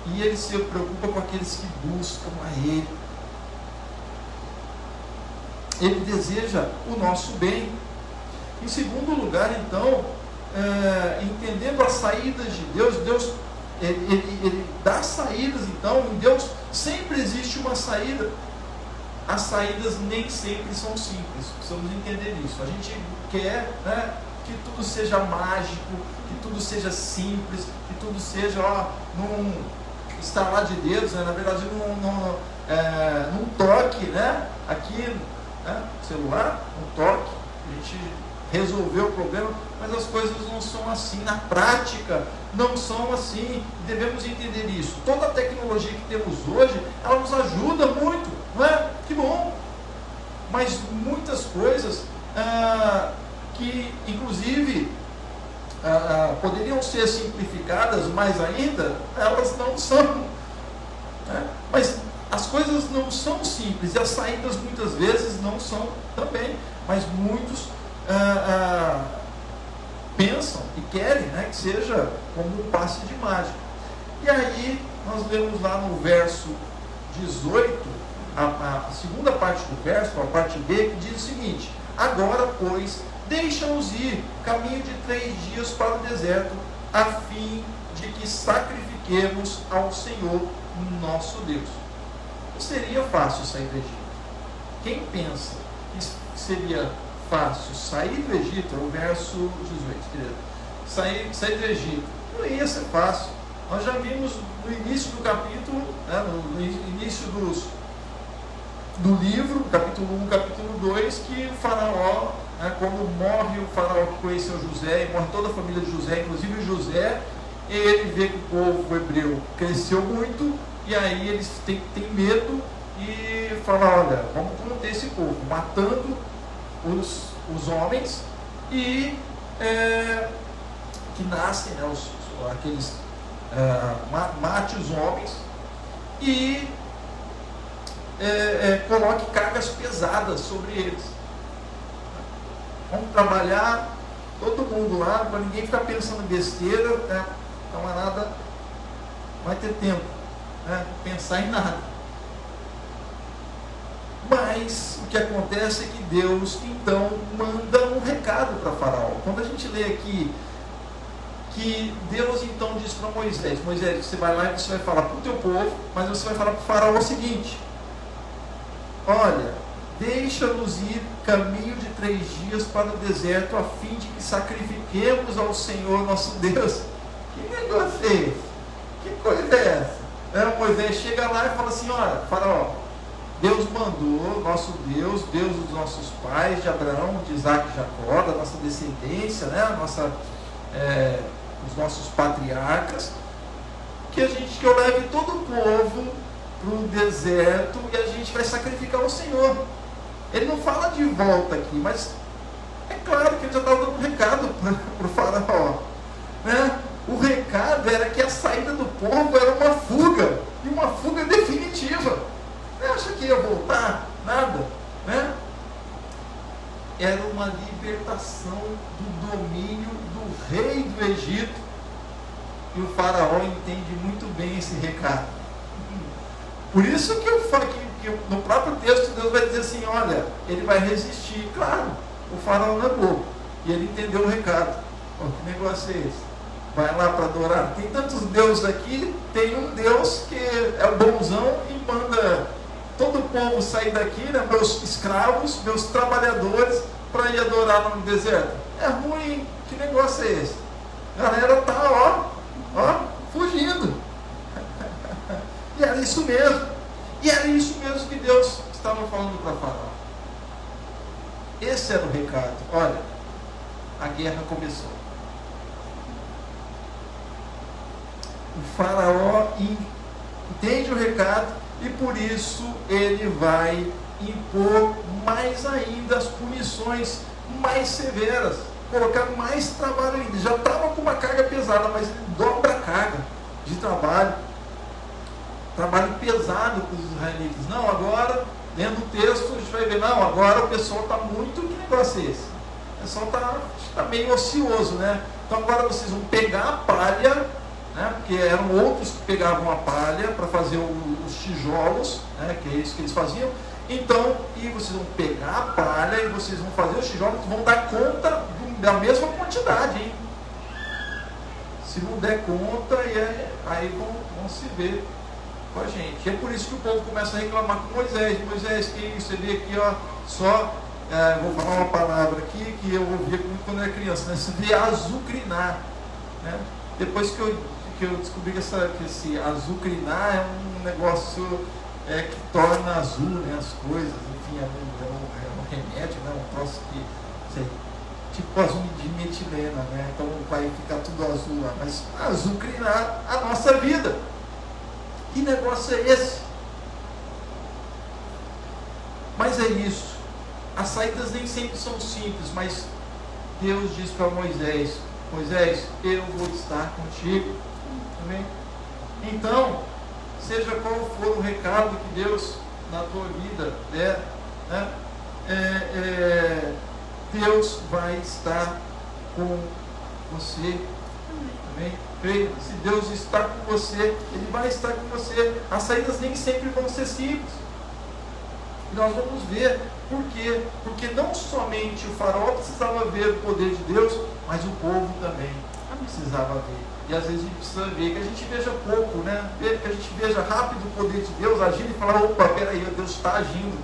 e Ele se preocupa com aqueles que buscam a Ele. Ele deseja o nosso bem. Em segundo lugar, então, entendendo as saídas de Deus, Deus ele dá saídas. Então, em Deus sempre existe uma saída. As saídas nem sempre são simples, precisamos entender isso. A gente quer, que tudo seja mágico, que tudo seja simples, que tudo seja num estalar de dedos, né? Na verdade num toque, né? Aqui, né? Celular, um toque, a gente resolveu o problema, mas as coisas não são assim, na prática não são assim, devemos entender isso. Toda a tecnologia que temos hoje, ela nos ajuda muito, não é? Que bom, mas muitas coisas que inclusive poderiam ser simplificadas mais ainda, elas não são, né? Mas as coisas não são simples e as saídas muitas vezes não são também, mas muitos pensam e querem, né, que seja como um passe de mágica. E aí nós lemos lá no verso 18, a segunda parte do verso, a parte B, que diz o seguinte: agora, pois, deixa-nos ir caminho de 3 dias para o deserto, a fim de que sacrifiquemos ao Senhor nosso Deus. Não seria fácil sair do Egito. Quem pensa que seria fácil sair do Egito, é o verso 18, querido. Sair do Egito não ia ser fácil. Nós já vimos no início do capítulo, né, no início do livro, capítulo 1, capítulo 2, que o faraó, né, quando morre o faraó que conheceu José, e morre toda a família de José, inclusive José, ele vê que o povo hebreu cresceu muito, e aí eles têm medo e falam: olha, vamos conter esse povo, matando os homens e que nascem, né, mate os homens e coloque cargas pesadas sobre eles. Vamos trabalhar todo mundo lá, para ninguém ficar pensando besteira, né? Camarada vai ter tempo, né? Pensar em nada. Mas o que acontece é que Deus então manda um recado para Faraó. Quando a gente lê aqui que Deus então diz para Moisés: Moisés, você vai lá e você vai falar para o teu povo, mas você vai falar para o Faraó o seguinte: olha, deixa-nos ir caminho de 3 dias para o deserto, a fim de que sacrifiquemos ao Senhor nosso Deus. Que negócio é esse? Que coisa é essa? Moisés chega lá e fala assim: olha, Faraó, Deus mandou, nosso Deus, Deus dos nossos pais, de Abraão, de Isaac e Jacó, da nossa descendência, né? Os nossos patriarcas, que eu leve todo o povo para o deserto e a gente vai sacrificar o Senhor. Ele não fala de volta aqui, mas é claro que ele já estava dando um recado para o faraó, né? O recado era que a saída do povo era uma fuga, e uma fuga definitiva. Você acha que ia voltar? Nada, né? Era uma libertação do domínio do rei do Egito, e o faraó entende muito bem esse recado. Por isso que eu falo que no próprio texto Deus vai dizer assim: olha, ele vai resistir. Claro, o faraó não é bobo, e ele entendeu o recado. Que negócio é esse? Vai lá para adorar? Tem tantos deuses aqui, tem um Deus que é o bonzão e manda todo o povo sair daqui, né, meus escravos, meus trabalhadores, para ir adorar no deserto. É ruim, que negócio é esse? A galera está fugindo. E era isso mesmo. E era isso mesmo que Deus estava falando para Faraó. Esse era o recado. Olha, a guerra começou. O Faraó entende o recado e por isso ele vai impor mais ainda as punições mais severas, colocar mais trabalho ainda. Já estava com uma carga pesada, mas ele dobra a carga de trabalho pesado para os israelitas. Não, agora, lendo o texto, a gente vai ver: não, agora o pessoal está muito, que negócio é esse? O pessoal está meio ocioso, né? Então agora vocês vão pegar a palha, né? Porque eram outros que pegavam a palha para fazer os tijolos, né? Que é isso que eles faziam. Então, e vocês vão pegar a palha e vocês vão fazer os tijolos, vão dar conta da mesma quantidade, hein? Se não der conta, aí vão se ver com a gente. É por isso que o povo começa a reclamar com Moisés: Moisés, que isso? Você vê aqui, ó, só vou falar uma palavra aqui que eu ouvia muito quando eu era criança, né? Se vê azucrinar, né? Depois que eu descobri que esse azucrinar é um negócio que torna azul, né, as coisas, enfim, é um remédio, né, um troço que, sei, tipo azul de metilena, né? Então vai ficar tudo azul lá, mas azucrinar a nossa vida. Que negócio é esse? Mas é isso. As saídas nem sempre são simples, mas Deus diz para Moisés: Moisés, eu vou estar contigo. Amém? Então, seja qual for o recado que Deus na tua vida der, né? Deus vai estar com você. Amém? Creia, se Deus está com você, Ele vai estar com você. As saídas nem sempre vão ser simples. E nós vamos ver por quê. Porque não somente o faraó precisava ver o poder de Deus, mas o povo também precisava ver. E às vezes a gente precisa ver, que a gente veja pouco, né? Que a gente veja rápido o poder de Deus agindo e falar: opa, peraí, Deus está agindo.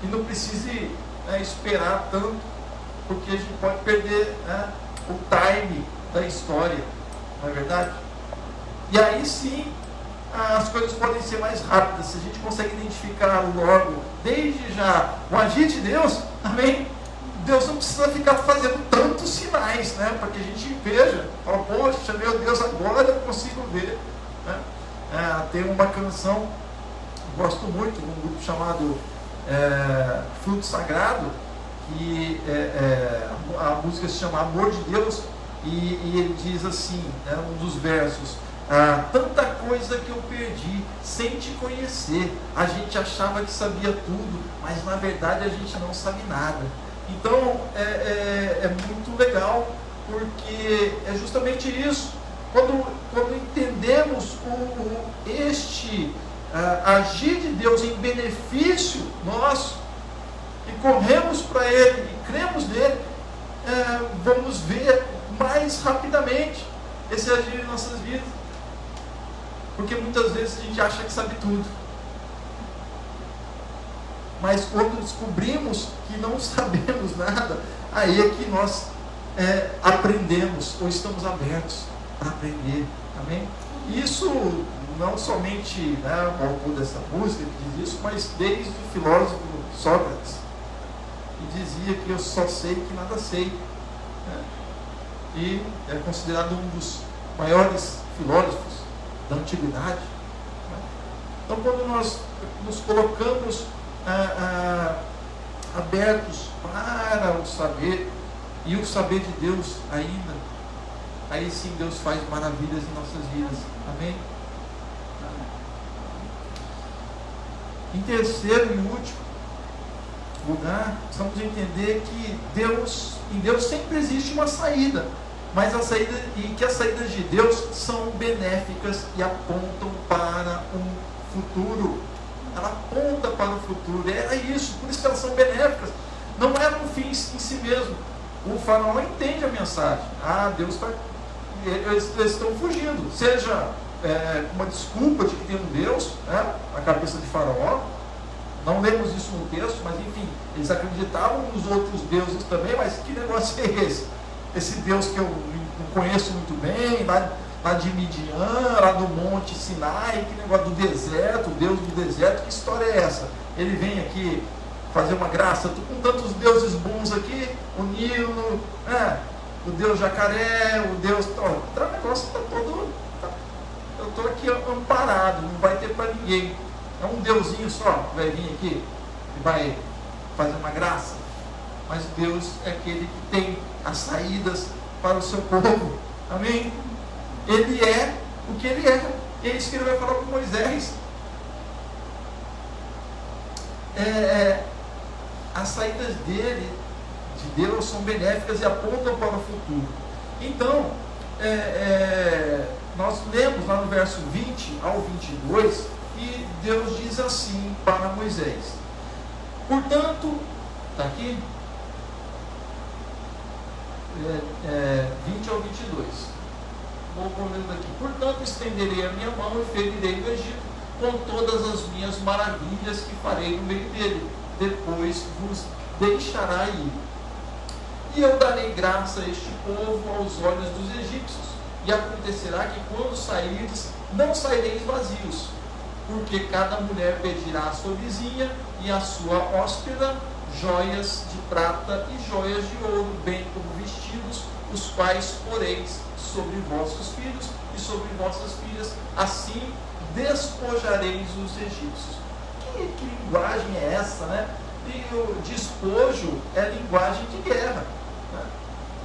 E não precise esperar tanto, porque a gente pode perder, né, o time da história, não é verdade? E aí sim, as coisas podem ser mais rápidas, se a gente consegue identificar logo, desde já, o agir de Deus. Amém? Deus não precisa ficar fazendo tantos sinais, né, para que a gente veja, fala: poxa, meu Deus, agora eu consigo ver, né? Tem uma canção, gosto muito, de um grupo chamado Fruto Sagrado, que a música se chama Amor de Deus, e ele diz assim, né, um dos versos: tanta coisa que eu perdi sem te conhecer, a gente achava que sabia tudo, mas na verdade a gente não sabe nada. Então é muito legal, porque é justamente isso. Quando entendemos este agir de Deus em benefício nosso, e corremos para Ele e cremos nele, vamos ver mais rapidamente esse agir em nossas vidas. Porque muitas vezes a gente acha que sabe tudo, mas quando descobrimos que não sabemos nada, aí é que nós aprendemos, ou estamos abertos para aprender. Amém? Isso não somente, né, o autor dessa música que diz isso, mas desde o filósofo Sócrates, que dizia que eu só sei que nada sei, né? E é considerado um dos maiores filósofos da antiguidade, né? Então, quando nós nos colocamos abertos para o saber, e o saber de Deus ainda, aí sim Deus faz maravilhas em nossas vidas. Amém? Em terceiro e último lugar, precisamos entender que em Deus sempre existe uma saída, mas as saídas de Deus são benéficas e apontam para um futuro. Ela aponta para o futuro, é isso, por isso que elas são benéficas. Não é um fim em si mesmo. O faraó entende a mensagem: Deus está, eles estão fugindo, seja uma desculpa de que tem um Deus, né, na cabeça de faraó. Não lemos isso no texto, mas enfim, eles acreditavam nos outros deuses também. Mas que negócio é esse? Esse Deus que eu não conheço muito bem, lá de Midian, lá do Monte Sinai, que negócio do deserto, o Deus do deserto, que história é essa? Ele vem aqui fazer uma graça, estou com tantos deuses bons aqui, o Nilo, o Deus jacaré, o Deus... O negócio está todo... eu estou aqui amparado, não vai ter para ninguém. É um deusinho só que vai vir aqui e vai fazer uma graça. Mas Deus é aquele que tem as saídas para o seu povo. Amém? Ele é o que Ele é. É isso que Ele vai falar com Moisés. As saídas de Deus são benéficas e apontam para o futuro. Então, nós lemos lá no verso 20 ao 22, e Deus diz assim para Moisés: portanto, está aqui? 20 ao 22. Vou ler daqui. Portanto, estenderei a minha mão e ferirei o Egito com todas as minhas maravilhas que farei no meio dele. Depois vos deixará ir. E eu darei graça a este povo aos olhos dos egípcios. E acontecerá que quando sairdes, não saireis vazios, porque cada mulher pedirá à sua vizinha e à sua hóspeda joias de prata e joias de ouro, bem como vestidos, os quais poreis sobre vossos filhos e sobre vossas filhas, assim despojareis os egípcios. Que linguagem é essa, né? E o despojo é linguagem de guerra, né?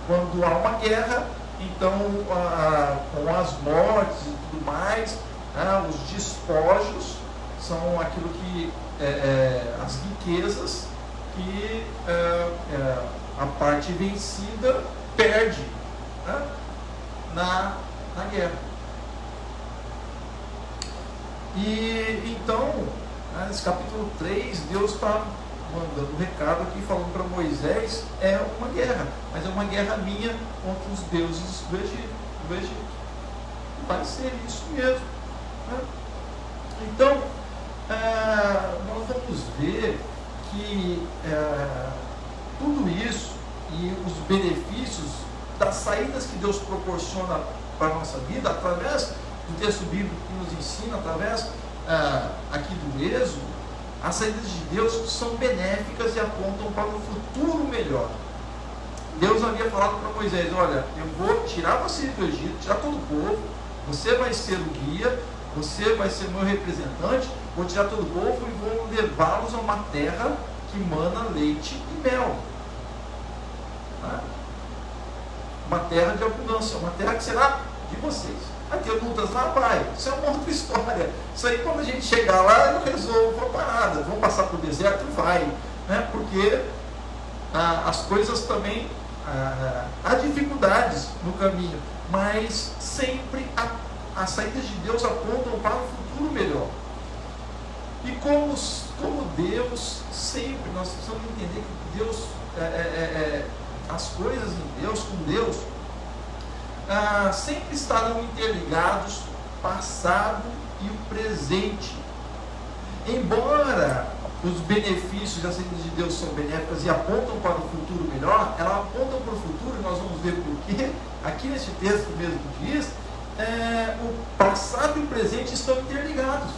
Quando há uma guerra, então com as mortes e tudo mais, os despojos são aquilo que as riquezas que a parte vencida perde, né, na guerra. E então, nesse capítulo 3, Deus está mandando um recado aqui, falando para Moisés, é uma guerra, mas é uma guerra minha contra os deuses do Egito. Vai ser isso mesmo, né? Então, nós vamos ver que tudo isso e os benefícios das saídas que Deus proporciona para a nossa vida, através do texto bíblico que nos ensina, através aqui do Êxodo, as saídas de Deus são benéficas e apontam para um futuro melhor. Deus havia falado para Moisés: olha, eu vou tirar você do Egito, tirar todo o povo, você vai ser o guia, você vai ser meu representante, vou tirar todo o povo e vou levá-los a uma terra que mana leite e mel. Uma terra de abundância, uma terra que será de vocês. Vai ter lutas lá, vai. Isso é uma outra história. Isso aí, quando a gente chegar lá, eu resolvo a parada. Vamos passar por deserto? Vai. Né? Porque as coisas também, há dificuldades no caminho, mas sempre as saídas de Deus apontam para um futuro melhor. E como Deus, sempre, nós precisamos entender que Deus, as coisas em Deus, com Deus, sempre estarão interligados, o passado e o presente. Embora os benefícios das saídas de Deus são benéficas e apontam para o futuro melhor, elas apontam para o futuro, e nós vamos ver porquê. Aqui nesse texto mesmo diz, o passado e o presente estão interligados.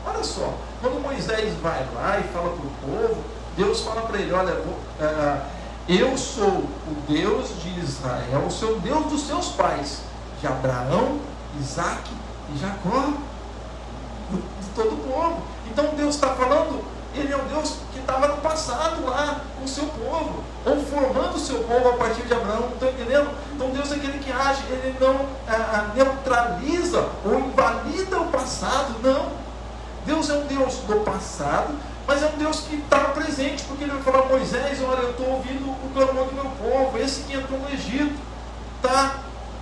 Olha só, quando Moisés vai lá e fala para o povo, Deus fala para ele: olha, eu sou o Deus de Israel, o seu Deus dos seus pais, de Abraão, Isaque e Jacó, de todo o povo. Então Deus está falando, Ele é o Deus que estava no passado lá com o seu povo, ou formando o seu povo a partir de Abraão. Estão entendendo? Então Deus é aquele que age, Ele não neutraliza ou invalida o passado, não. Deus é um Deus do passado, mas é um Deus que está presente, porque Ele vai falar a Moisés: olha, eu estou ouvindo o clamor do meu povo, esse que entrou no Egito, tá?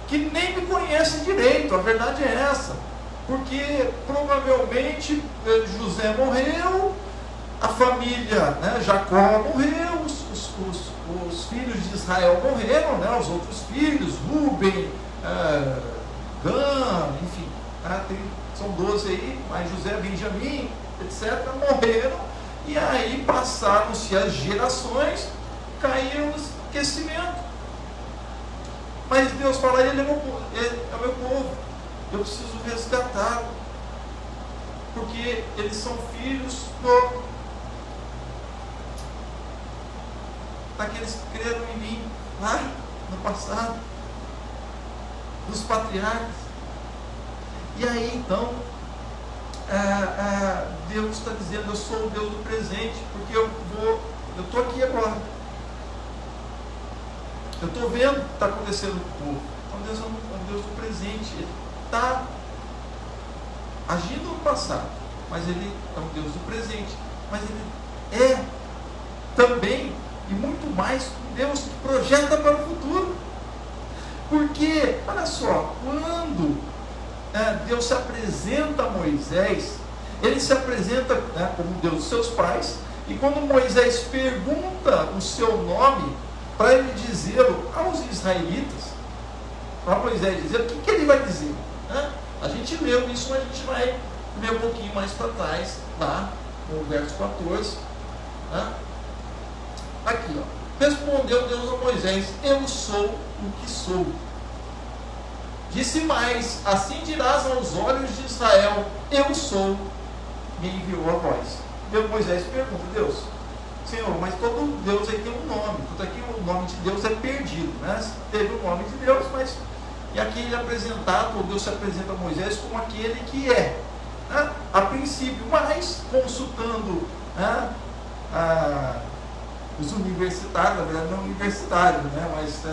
Que nem me conhece direito. A verdade é essa, porque provavelmente José morreu, a família, né, Jacó morreu, os filhos de Israel morreram, né, os outros filhos, Rúben, Gã, enfim, são 12 aí, mas José, Benjamim, etc., morreram, e aí passaram-se as gerações, caíram no esquecimento. Mas Deus fala: ele é meu povo, eu preciso resgatá-lo, porque eles são filhos daqueles que creram em mim lá no passado, dos patriarcas. E aí então Deus está dizendo: eu sou o Deus do presente, porque eu estou aqui agora, eu estou vendo o que está acontecendo com o povo. Então Deus é um Deus do presente, Ele está agindo no passado, mas Ele é um Deus do presente, mas Ele é também e muito mais um Deus que projeta para o futuro. Porque, olha só, quando Deus se apresenta a Moisés, Ele se apresenta, como Deus dos seus pais, e quando Moisés pergunta o seu nome para ele dizê-lo aos israelitas, para Moisés dizer, o que ele vai dizer? A gente leu isso, mas a gente vai ler um pouquinho mais para trás, lá no verso 14. Aqui, ó. Respondeu Deus a Moisés: eu sou o que sou. Disse mais: assim dirás aos olhos de Israel: eu sou, me enviou a voz. Então Moisés pergunta: Deus, Senhor, mas todo Deus aí tem um nome. Tudo aqui o nome de Deus é perdido, né? Teve o nome de Deus, mas e aqui ele é apresentado, ou Deus se apresenta a Moisés como aquele que é, né? A princípio, mas consultando, né, os universitários, na verdade não universitários, né, mas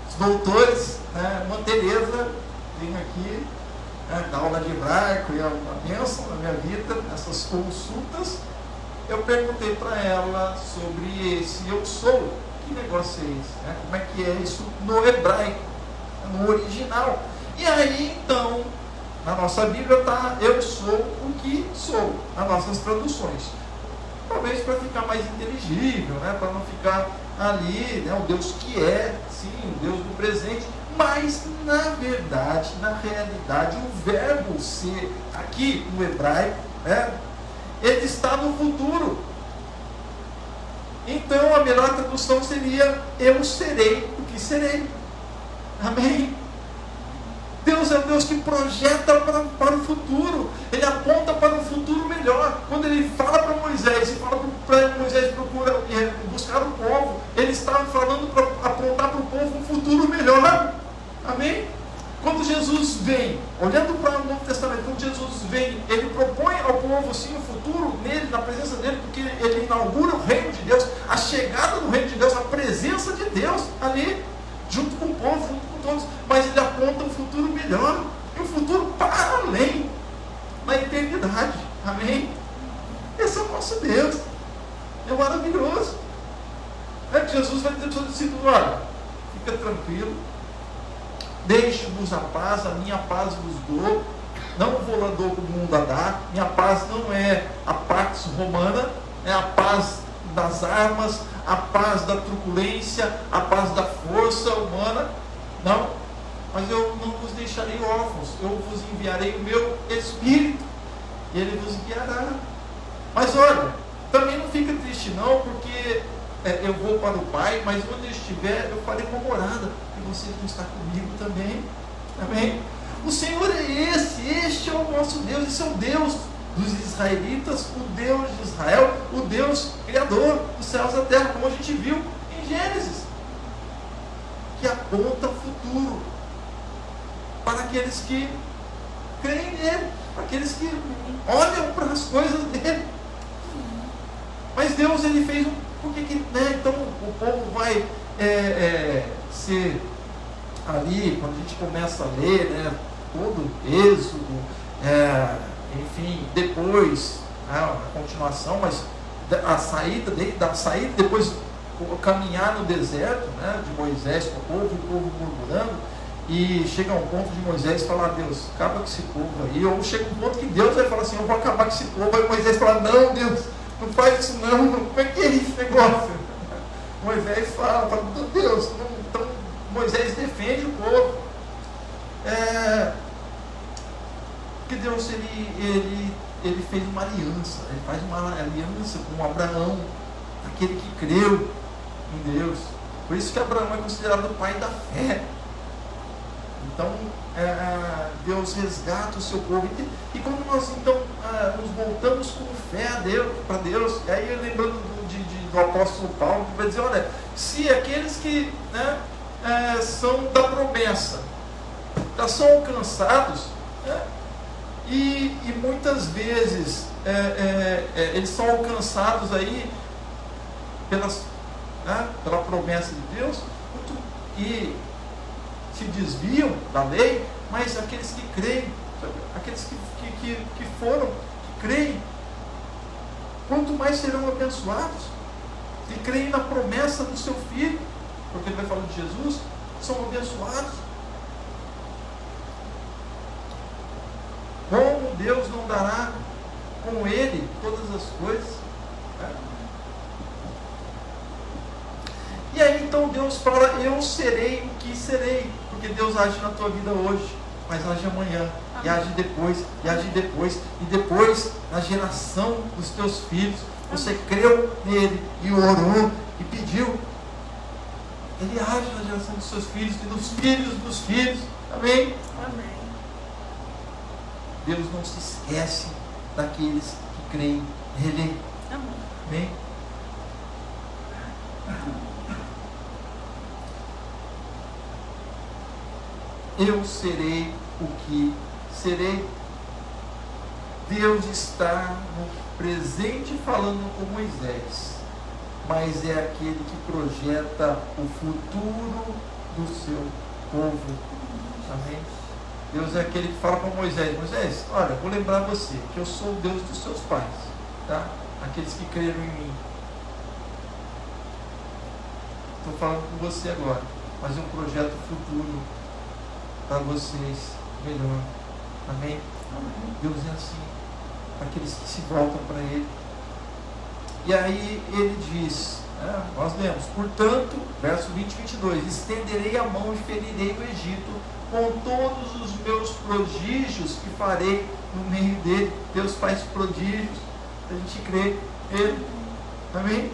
os doutores, né, uma Teresa, tem aqui, né, da aula de hebraico, e é uma bênção na minha vida, nessas consultas. Eu perguntei para ela sobre esse eu sou, que negócio é esse, né? Como é que é isso no hebraico, no original. E aí então, na nossa Bíblia está eu sou o que sou, nas nossas traduções. Talvez para ficar mais inteligível, né? Para não ficar ali, né? O Deus que é, sim, o Deus do presente. Mas na verdade, na realidade, o verbo ser aqui no hebraico, né? Ele está no futuro. Então a melhor tradução seria: eu serei o que serei. Amém? Deus é um Deus que projeta para o futuro. Ele aponta para um futuro melhor. Quando ele fala para Moisés, e fala para Moisés procura buscar o povo, ele estava falando para apontar para o povo um futuro melhor. Amém? Quando Jesus vem, olhando para o Novo Testamento, quando Jesus vem, ele propõe ao povo sim o futuro nele, na presença dele, porque ele inaugura o reino de Deus, a chegada do reino de Deus, a presença de Deus ali, junto com o povo, junto com todos. Mas ele aponta um futuro melhor, e um futuro para além, na eternidade. Amém? Esse é o nosso Deus. É maravilhoso. É que Jesus vai dizer para os discípulos: olha, fica tranquilo, deixe-vos a paz, a minha paz vos dou, não vou lá dou como o mundo a dar. Minha paz não é a pax romana, é a paz das armas, a paz da truculência, a paz da força humana, não, mas eu não vos deixarei órfãos, eu vos enviarei o meu Espírito, e ele vos guiará. Mas olha, também não fica triste não, porque eu vou para o Pai, mas onde eu estiver, eu farei uma morada, e você não está comigo também. Amém? O Senhor é este é o nosso Deus, esse é o Deus dos israelitas, o Deus de Israel, o Deus criador dos céus e da terra, como a gente viu em Gênesis, que aponta o futuro para aqueles que creem nele, para aqueles que olham para as coisas dele. Mas Deus, ele fez por que, né? Então o povo vai ser ali, quando a gente começa a ler, né, todo o Êxodo, enfim, depois a continuação, mas a saída depois caminhar no deserto, né, de Moisés com o povo murmurando, e chega um ponto de Moisés falar: Deus, acaba com esse povo aí, ou chega um ponto que Deus vai falar assim: eu vou acabar com esse povo. Aí Moisés fala: não, Deus, não faz isso não, como é que é esse negócio? Moisés fala: Deus, não. Então Moisés defende o povo, porque Deus ele fez uma aliança, ele faz uma aliança com Abraão, aquele que creu em Deus. Por isso que Abraão é considerado o pai da fé. Então Deus resgata o seu povo, e quando nós então nos voltamos com fé para Deus, e aí lembrando do apóstolo Paulo, que vai dizer: olha, se aqueles que, né, são da promessa já são alcançados, né, e muitas vezes eles são alcançados aí pela promessa de Deus, e se desviam da lei, mas aqueles que creem, aqueles que creem, quanto mais serão abençoados, e creem na promessa do seu Filho, porque ele vai falar de Jesus, são abençoados. Como Deus não dará com ele todas as coisas? E aí então Deus fala: eu serei o que serei, porque Deus age na tua vida hoje, mas age amanhã, e age depois, e age depois, e depois na geração dos teus filhos, você creu nele e orou e pediu, Ele age na geração dos seus filhos e dos filhos dos filhos. Amém? Amém. Deus não se esquece daqueles que creem nele. Amém. Amém? Eu serei o que serei. Deus está no presente falando com Moisés, mas é aquele que projeta o futuro do seu povo. Amém? Deus é aquele que fala para Moisés: Moisés, olha, vou lembrar você que eu sou o Deus dos seus pais, tá? Aqueles que creram em mim. Estou falando com você agora, mas é um projeto futuro para vocês melhor. Amém? Amém. Deus é assim, para aqueles que se voltam para Ele. E aí ele diz, nós lemos, portanto, verso 20 e 22, estenderei a mão e ferirei o Egito com todos os meus prodígios que farei no meio dele. Deus faz prodígios, a gente crê nele. Amém?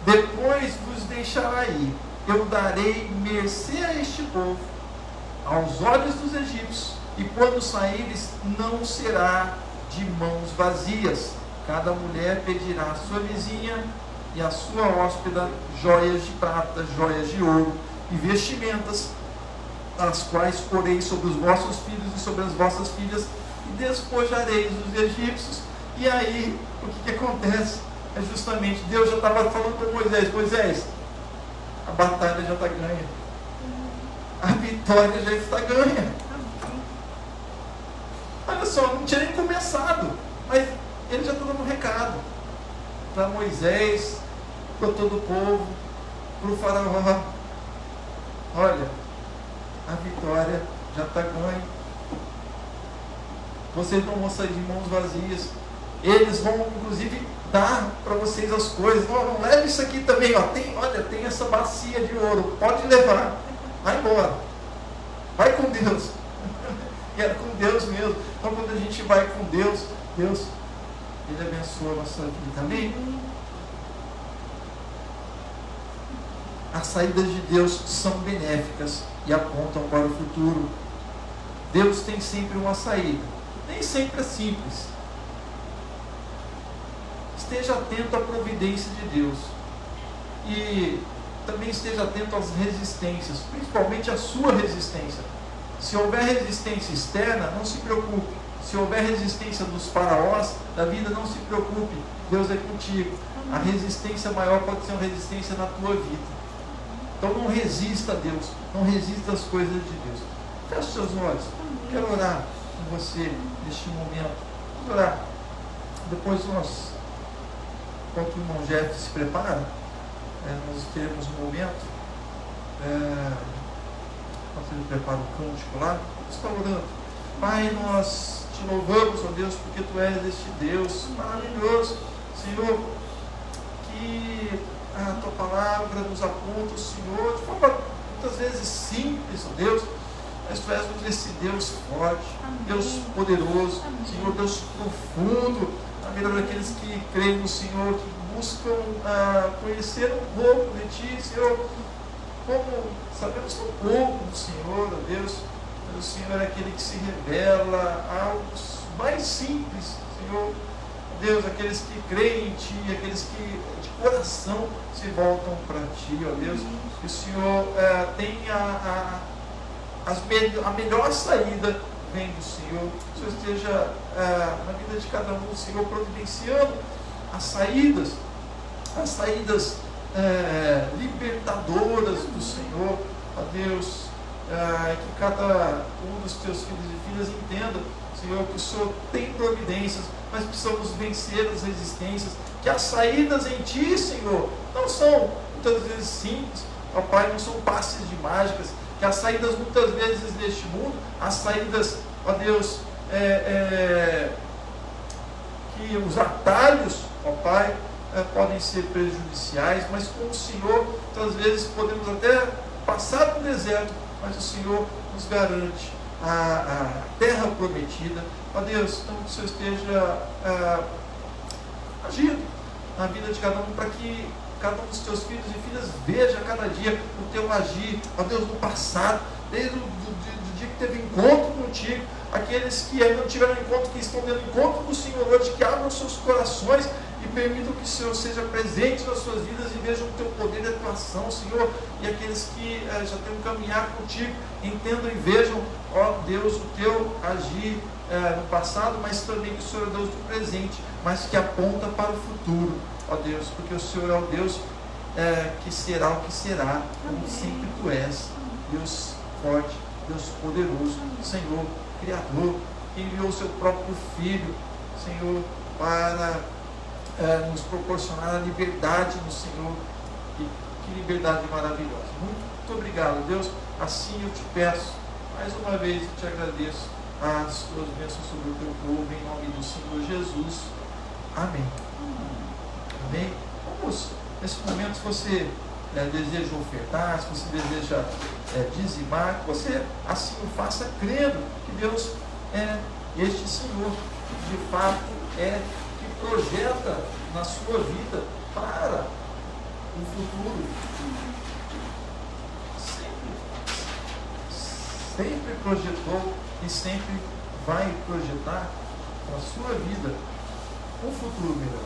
Depois vos deixará ir, eu darei mercê a este povo, aos olhos dos egípcios, e quando saíres, não será de mãos vazias. Cada mulher pedirá à sua vizinha e à sua hóspeda joias de prata, joias de ouro e vestimentas, as quais porei sobre os vossos filhos e sobre as vossas filhas, e despojareis os egípcios. E aí, o que acontece? É justamente, Deus já estava falando para Moisés: Moisés, a batalha já está ganha, a vitória já está ganha. Olha só, não tinha nem começado, mas ele já está dando um recado para Moisés, para todo o povo, para o faraó: olha, a vitória já está ganha, vocês não vão sair de mãos vazias, eles vão inclusive dar para vocês as coisas. Não leve isso aqui também, tem essa bacia de ouro, pode levar, vai embora, vai com Deus. E era com Deus mesmo. Então quando a gente vai com Deus, Ele abençoa a nossa vida. Amém? As saídas de Deus são benéficas e apontam para o futuro. Deus tem sempre uma saída. Nem sempre é simples. Esteja atento à providência de Deus. E também esteja atento às resistências, principalmente à sua resistência. Se houver resistência externa, não se preocupe. Se houver resistência dos faraós da vida, não se preocupe. Deus é contigo. A resistência maior pode ser uma resistência na tua vida. Então não resista a Deus. Não resista às coisas de Deus. Feche os seus olhos. Quero orar com você neste momento. Vamos orar. Depois nós, enquanto o irmão Jeff se prepara, nós teremos um momento. Enquanto ele prepara o cântico lá, está orando. Pai, nós te louvamos, ó Deus, porque Tu és este Deus maravilhoso, Senhor, que a Tua palavra nos aponta, Senhor, de forma muitas vezes simples, ó Deus, mas Tu és esse Deus forte, amém. Deus poderoso, amém. Senhor, Deus profundo, na vida daqueles que creem no Senhor, que buscam conhecer um pouco de Ti, Senhor. Como sabemos tão pouco do Senhor, ó Deus, mas o Senhor é aquele que se revela aos mais simples, Senhor. Deus, aqueles que creem em Ti, aqueles que de coração se voltam para Ti, ó Deus. Que o Senhor tem a melhor saída vem do Senhor. Que o Senhor esteja na vida de cada um, Senhor, providenciando as saídas libertadoras do Senhor, ó Deus, que cada um dos Teus filhos e filhas entenda, Senhor, que o Senhor tem providências, mas precisamos vencer as resistências, que as saídas em Ti, Senhor, não são muitas vezes simples, ó Pai, não são passes de mágicas, que as saídas muitas vezes deste mundo, as saídas, ó Deus, que os atalhos, ó Pai, podem ser prejudiciais, mas com o Senhor, muitas vezes podemos até passar no deserto, mas o Senhor nos garante a terra prometida. Ó Deus, então que o Senhor esteja agindo na vida de cada um, para que cada um dos teus filhos e filhas veja cada dia o teu agir, ó Deus, do passado, desde o dia que teve encontro contigo, aqueles que ainda não tiveram encontro, que estão tendo encontro com o Senhor hoje, que abram seus corações e permitam que o Senhor seja presente nas suas vidas e vejam o teu poder de atuação, Senhor. E aqueles que já têm um caminhar contigo, entendam e vejam, ó Deus, o teu agir no passado, mas também que o Senhor é Deus do presente, mas que aponta para o futuro, ó Deus, porque o Senhor é o Deus que será o que será, como sempre tu és, Deus forte, Deus poderoso, Senhor, Criador, que enviou o seu próprio Filho, Senhor, para nos proporcionar a liberdade no Senhor. E que liberdade maravilhosa. Muito obrigado, Deus. Assim eu te peço, mais uma vez eu te agradeço as tuas bênçãos sobre o teu povo, em nome do Senhor Jesus. Amém. Amém. Vamos, nesse momento, se você deseja ofertar, se você deseja dizimar, que você assim o faça, crendo que Deus é este Senhor, que de fato que projeta na sua vida para o futuro. Sempre projetou e sempre vai projetar para a sua vida um futuro melhor.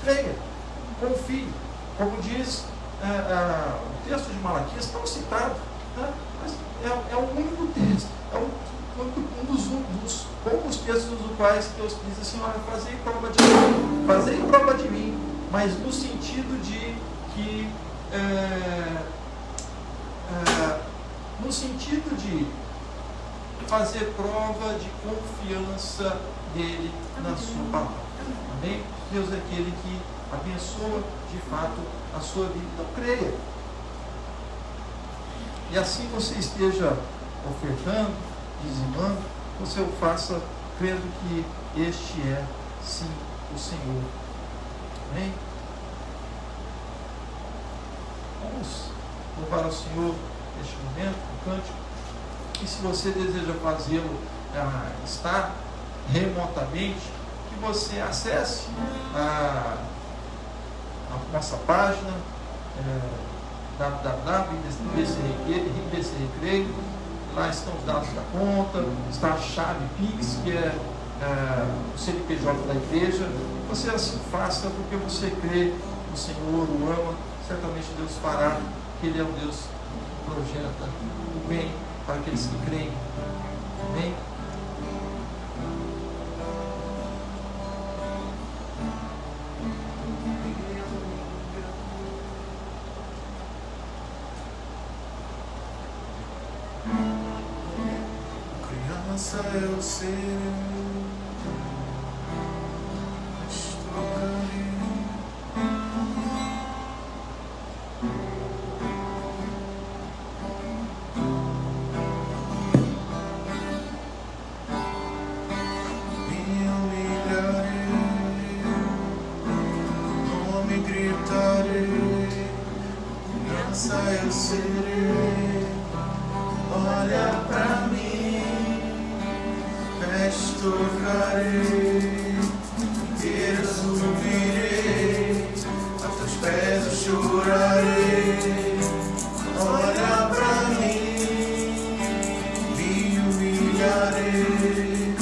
Creia, confie. Como diz o texto de Malaquias, tão citado, né? Mas é o único texto, é um dos poucos textos nos quais Deus diz assim: olha, fazei prova de mim, mas no sentido de que no sentido de fazer prova de confiança dele na sua palavra. Amém? Deus é aquele que abençoa de fato a sua vida. Então creia. E assim você esteja ofertando, dizimando, você o faça crendo que este é sim o Senhor. Amém? Vamos louvar ao Senhor neste momento, no cântico. E se você deseja fazê-lo, estar remotamente, que você acesse a nossa página www.rbc-recreio. Lá estão os dados da conta, está a chave Pix, que é o CNPJ da igreja. Você assim faça, porque você crê no Senhor, o ama. Certamente Deus fará, que Ele é um Deus que projeta o bem para aqueles que creem. Amém? Criança eu sei, estou ali. Eu serei, olha pra mim, veste tocarei, inteira subirei, a teus pés eu chorarei, olha pra mim, me humilharei,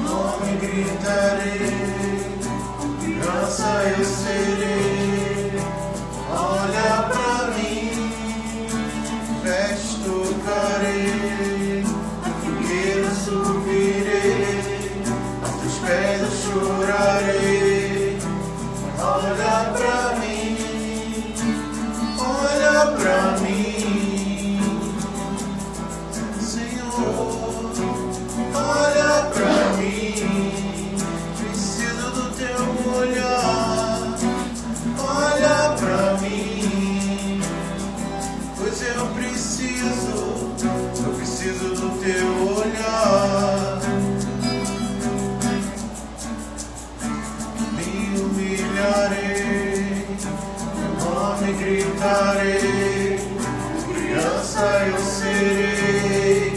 nome gritarei, criança eu serei, olha pra mim. Tocarei, a fogueira subirei, a teus pés eu chorarei. Olha pra mim, olha pra mim, Senhor, olha pra mim. Preciso do teu olhar, olha pra mim, pois eu preciso do teu olhar. Me humilharei, teu nome gritarei, criança eu serei.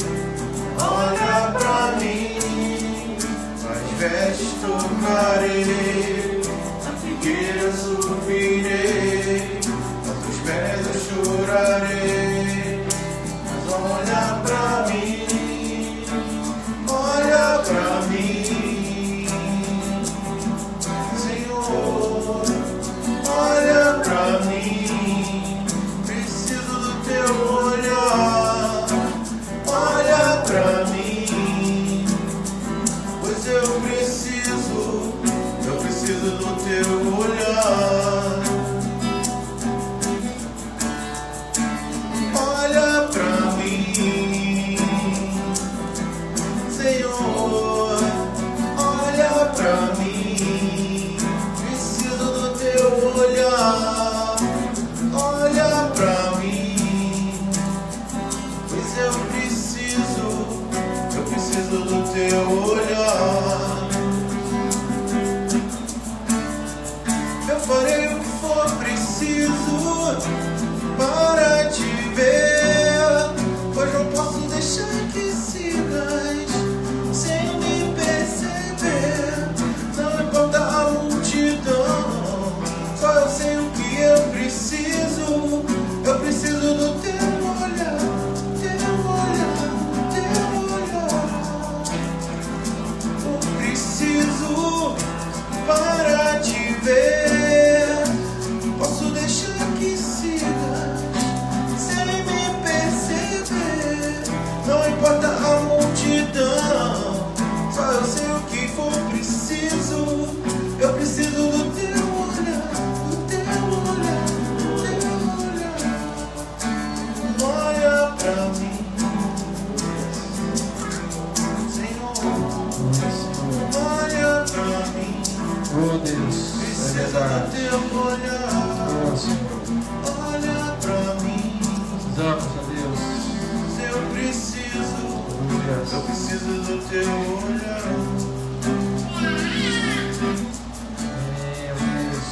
Olha pra mim, mas veste tocarei, na figueira subirei, aos teus pés eu chorarei. Mas olha pra mim, olha pra mim, Senhor, olha pra mim, preciso do teu olhar, olha pra mim, pois eu preciso do teu olhar. Olha pra mim, Senhor, olha pra mim, preciso do teu olhar. Olha pra mim, pois eu preciso do teu olhar. Eu farei o que for preciso para te ver, pois não posso deixar que sigas sem me perceber. Não importa a multidão, só eu sei o que eu preciso. Eu preciso do teu olhar, teu olhar, teu olhar. Eu preciso para te ver, posso deixar que sigas sem me perceber. Não importa a multidão, só eu sei o que for preciso. Eu preciso do teu olhar, do teu olhar, do teu olhar. Olha pra mim, Senhor, olha pra mim. Oh Deus, é Preciso verdade. do teu olhar, Oh Senhor, olha pra mim. precisamos, ó Deus. Eu preciso do teu olhar. Meu Deus.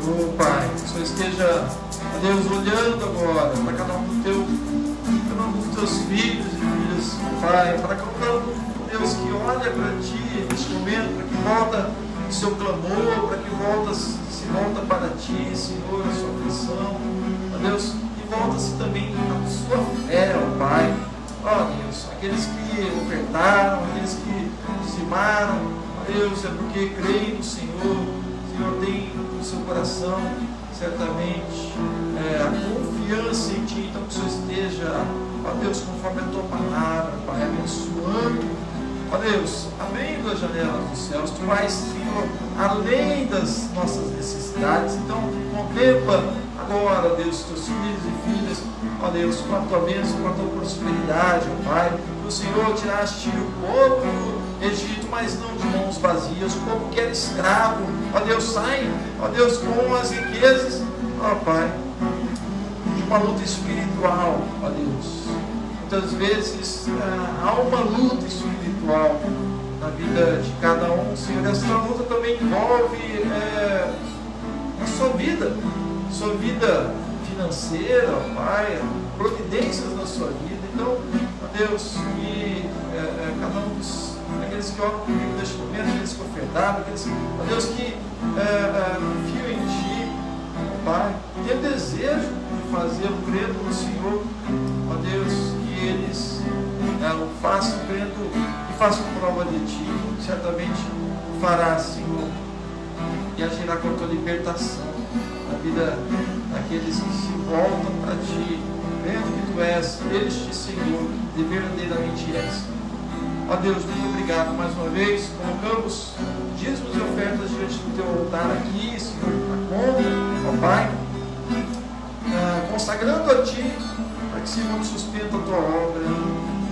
Oh Pai, que o Senhor esteja, ó Deus, olhando agora para cada um dos teus filhos e filhas, Pai, para cada um, Deus, que olha para Ti neste momento, para que volta o seu clamor, para que se volta para Ti, Senhor, a sua aflição, ó Deus, e volta-se também a sua fé, ó Pai, ó Deus, aqueles que ofertaram, aqueles que dizimaram, ó Deus, é porque creem no Senhor, o Senhor tem no seu coração, certamente, a confiança em Ti, então que o Senhor esteja, ó Deus, conforme a Tua palavra, Pai, abençoando, ó Deus, abrindo as janelas dos céus, Tu vais, Senhor, além das nossas necessidades, então contempla agora, Deus, Teus filhos e filhas, ó Deus, com a Tua bênção, com a Tua prosperidade, ó Pai, o Senhor tiraste o povo do Egito, mas não de mãos vazias, o povo que era escravo, ó Deus, sai, ó Deus, com as riquezas, ó Pai, de uma luta espiritual, ó Deus. Muitas vezes há uma luta espiritual na vida de cada um, Senhor. Essa luta também envolve a sua vida financeira, ó Pai, providências na sua vida. Então, ó Deus, que cada um aqueles que oram comigo neste momento, aqueles que ofertaram, ó Deus, que confiam em Ti, ó Pai, tem o desejo de fazê-lo crendo no Senhor, ó Deus, que eles o façam crendo e façam prova de Ti, certamente fará, Senhor, e agirá com a Tua libertação na vida daqueles que se voltam para Ti, crendo que Tu és este Senhor, e verdadeiramente és. Ó Deus, muito obrigado mais uma vez. Colocamos dízimos e ofertas diante do Teu altar aqui, Senhor, na conta, ó Pai, consagrando a Ti, para que Senhor sustenta a Tua obra,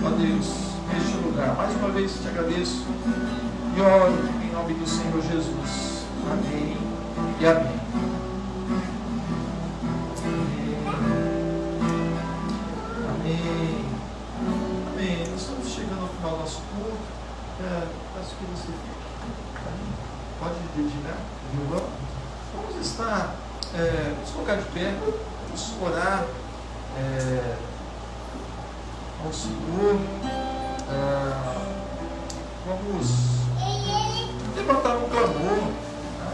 ó Deus, neste lugar. Mais uma vez te agradeço e oro em nome do Senhor Jesus. Amém e amém. Amém. Amém. Nós estamos chegando ao final do nosso culto. Peço que você fique. Pode dedicar o violão. Vamos estar, vamos colocar de pé, vamos orar ao Senhor. Vamos levantar um clamor. Né?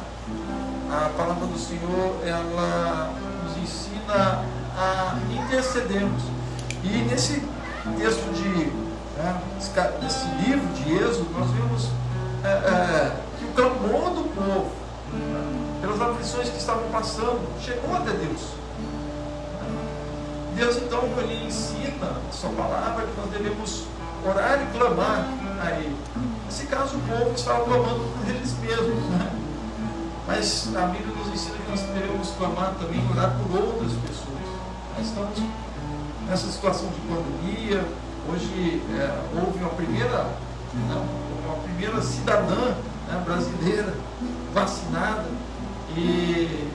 A palavra do Senhor, ela nos ensina a intercedermos. E nesse texto nesse livro de Êxodo, nós vemos que o clamor do povo, pelas aflições que estavam passando, chegou até Deus. Deus então ele ensina a sua palavra que nós devemos orar e clamar a Ele. Nesse caso o povo estava clamando por eles mesmos, né? Mas a Bíblia nos ensina que nós devemos clamar também, orar por outras pessoas. Nós estamos nessa situação de pandemia. Hoje houve uma primeira cidadã, né, brasileira vacinada, e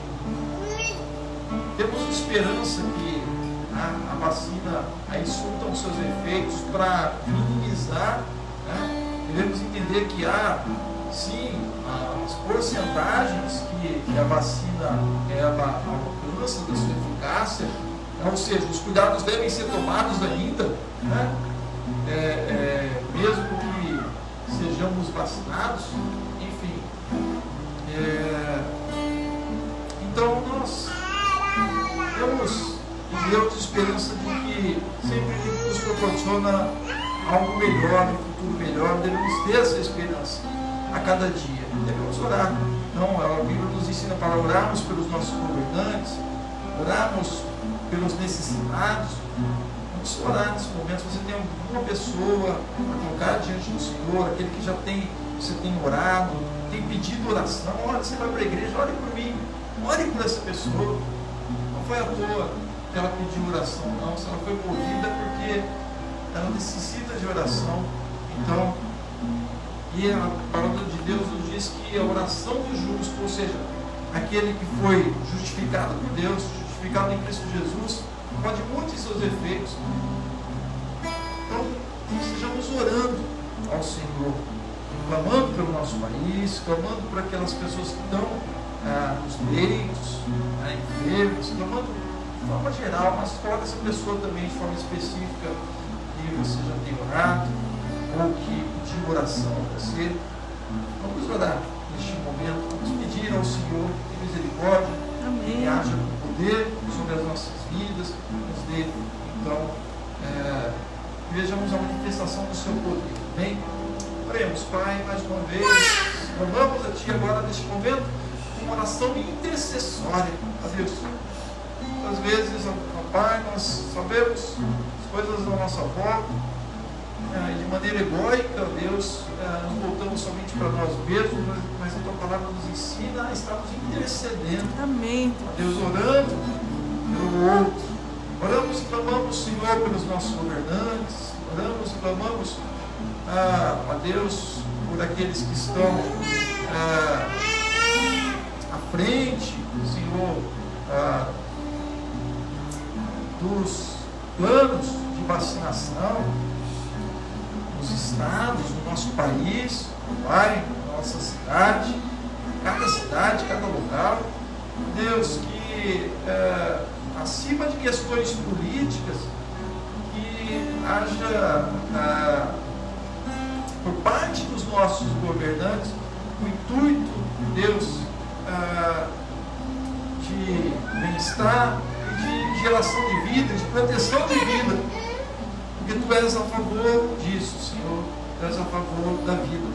temos esperança que a vacina aí surta os seus efeitos para minimizar, né? Devemos entender que há sim as porcentagens que a vacina ela alcança da sua eficácia, ou seja, os cuidados devem ser tomados ainda, né? Mesmo que sejamos vacinados, enfim. Então nós temos em Deus esperança de que sempre Ele nos proporciona algo melhor, um futuro melhor. Devemos ter essa esperança a cada dia. Devemos orar. Não, a Bíblia nos ensina para orarmos pelos nossos governantes, orarmos pelos necessitados. Vamos orar nesse momento. Se você tem alguma pessoa a colocar diante do Senhor, aquele que você tem orado, tem pedido oração, olha, você vai para a igreja, ore por mim, ore por essa pessoa. Não foi à toa que ela pediu oração, não. Se ela foi movida porque ela necessita de oração. Então, e a palavra de Deus nos diz que a oração do justo, ou seja, aquele que foi justificado por Deus, justificado em Cristo Jesus, pode muitos seus efeitos. Então, estejamos orando ao Senhor, clamando pelo nosso país, clamando por aquelas pessoas que estão nos leitos, enfermos, clamando de forma geral, mas coloca essa pessoa também de forma específica que você já tem orado, ou que pediu oração a você. Vamos orar neste momento, vamos pedir ao Senhor que misericórdia, que haja com poder sobre as nossas vidas, nos dê, então, vejamos a manifestação do seu poder. Amém? Oremos, Pai, mais uma vez, clamamos a Ti agora neste momento, uma oração intercessória a Deus. Às vezes, Pai, nós sabemos as coisas da nossa volta, de maneira egóica, Deus, nos voltamos somente para nós mesmos, mas a Tua palavra nos ensina a estarmos intercedendo. Amém. Deus, orando pelo outro. Oramos e clamamos, Senhor, pelos nossos governantes. Oramos e clamamos a Deus por aqueles que estão à frente, Senhor, dos planos de vacinação nos estados, no nosso país, Pai, na nossa cidade, cada local. Deus, que acima de questões políticas, que haja por parte dos nossos governantes o intuito, Deus, de bem-estar e de geração de vida, de proteção de vida. Porque Tu és a favor disso, Senhor. Tu és a favor da vida.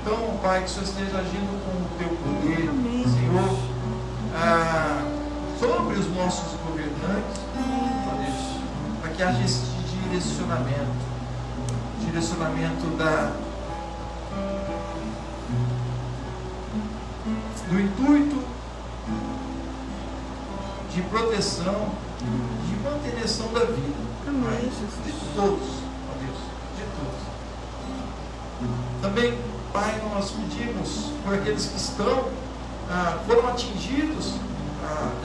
Então, Pai, que o Senhor esteja agindo com o Teu poder, Senhor, sobre os nossos governantes, ó Deus, para que haja esse direcionamento do intuito de proteção, de manutenção da vida. Amém, De todos, ó Deus, de todos. Também, Pai, nós pedimos por aqueles que foram atingidos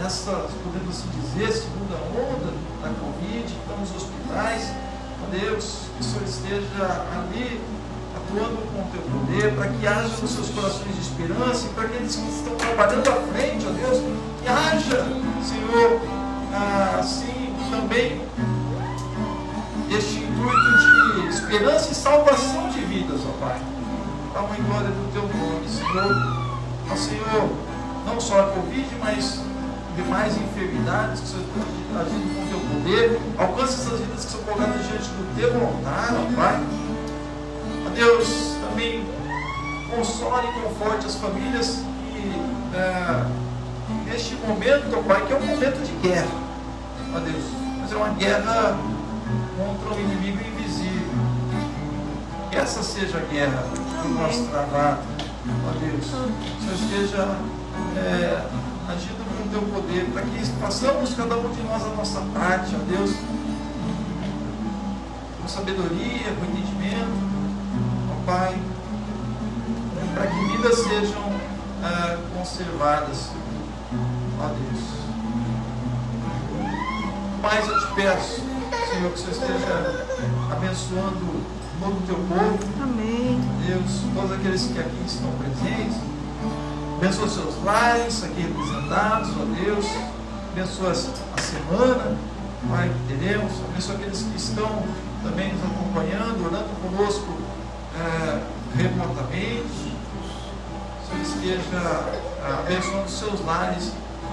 nessa, podemos assim dizer, segunda onda da Covid, que estão nos hospitais. Ó Deus, que o Senhor esteja ali atuando com o Teu poder, para que haja nos seus corações de esperança, e para aqueles que estão trabalhando à frente, ó Deus, que haja, Senhor, assim também este intuito de esperança e salvação de vidas, ó Pai. a honra e glória do teu nome, Senhor. Ó Senhor, não só a Covid, mas demais enfermidades que o Senhor está agindo com o teu poder. Alcance essas vidas que são colocadas diante do teu altar, ó Pai. Ó Deus, também console e conforte as famílias que neste momento, ó Pai, que é um momento de guerra, ó Deus, mas é uma guerra contra um inimigo invisível. Que essa seja a guerra do nosso trabalho, ó Deus. Que o Senhor esteja agindo com o teu poder, para que façamos cada um de nós a nossa parte, ó Deus, com sabedoria, com entendimento, ó Pai, para que vidas sejam conservadas, ó Deus. Mas eu te peço, Senhor, que o Senhor esteja abençoando todo o teu povo. Amém. Deus, todos aqueles que aqui estão presentes, abençoa os seus lares aqui representados, ó Deus. Abençoa a semana, Pai, que teremos. Abençoa aqueles que estão também nos acompanhando, orando conosco remotamente. Que o Senhor esteja abençoando os seus lares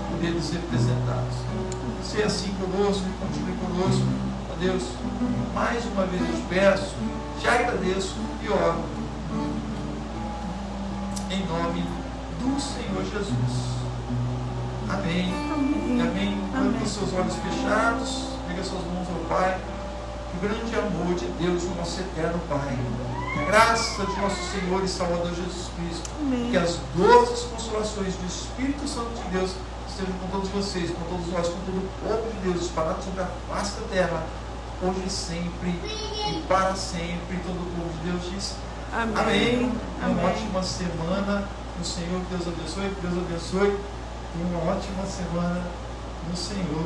por eles representados. Se assim conosco e continue conosco, ó Deus. Mais uma vez eu te peço, te agradeço e oro em nome do Senhor Jesus. Amém. Amém. Amém. Amém. Com seus olhos fechados, liga suas mãos ao Pai. Que o grande amor de Deus, o nosso eterno Pai, a graça de nosso Senhor e Salvador Jesus Cristo, Amém. que as doces consolações do Espírito Santo de Deus estejam com todos vocês, com todos nós, com todo o povo de Deus, espalhado sobre a face da terra, hoje e sempre e para sempre. Todo o povo de Deus diz Amém. amém. Uma Amém. ótima semana no Senhor. Deus abençoe. Deus abençoe. E uma ótima semana no Senhor.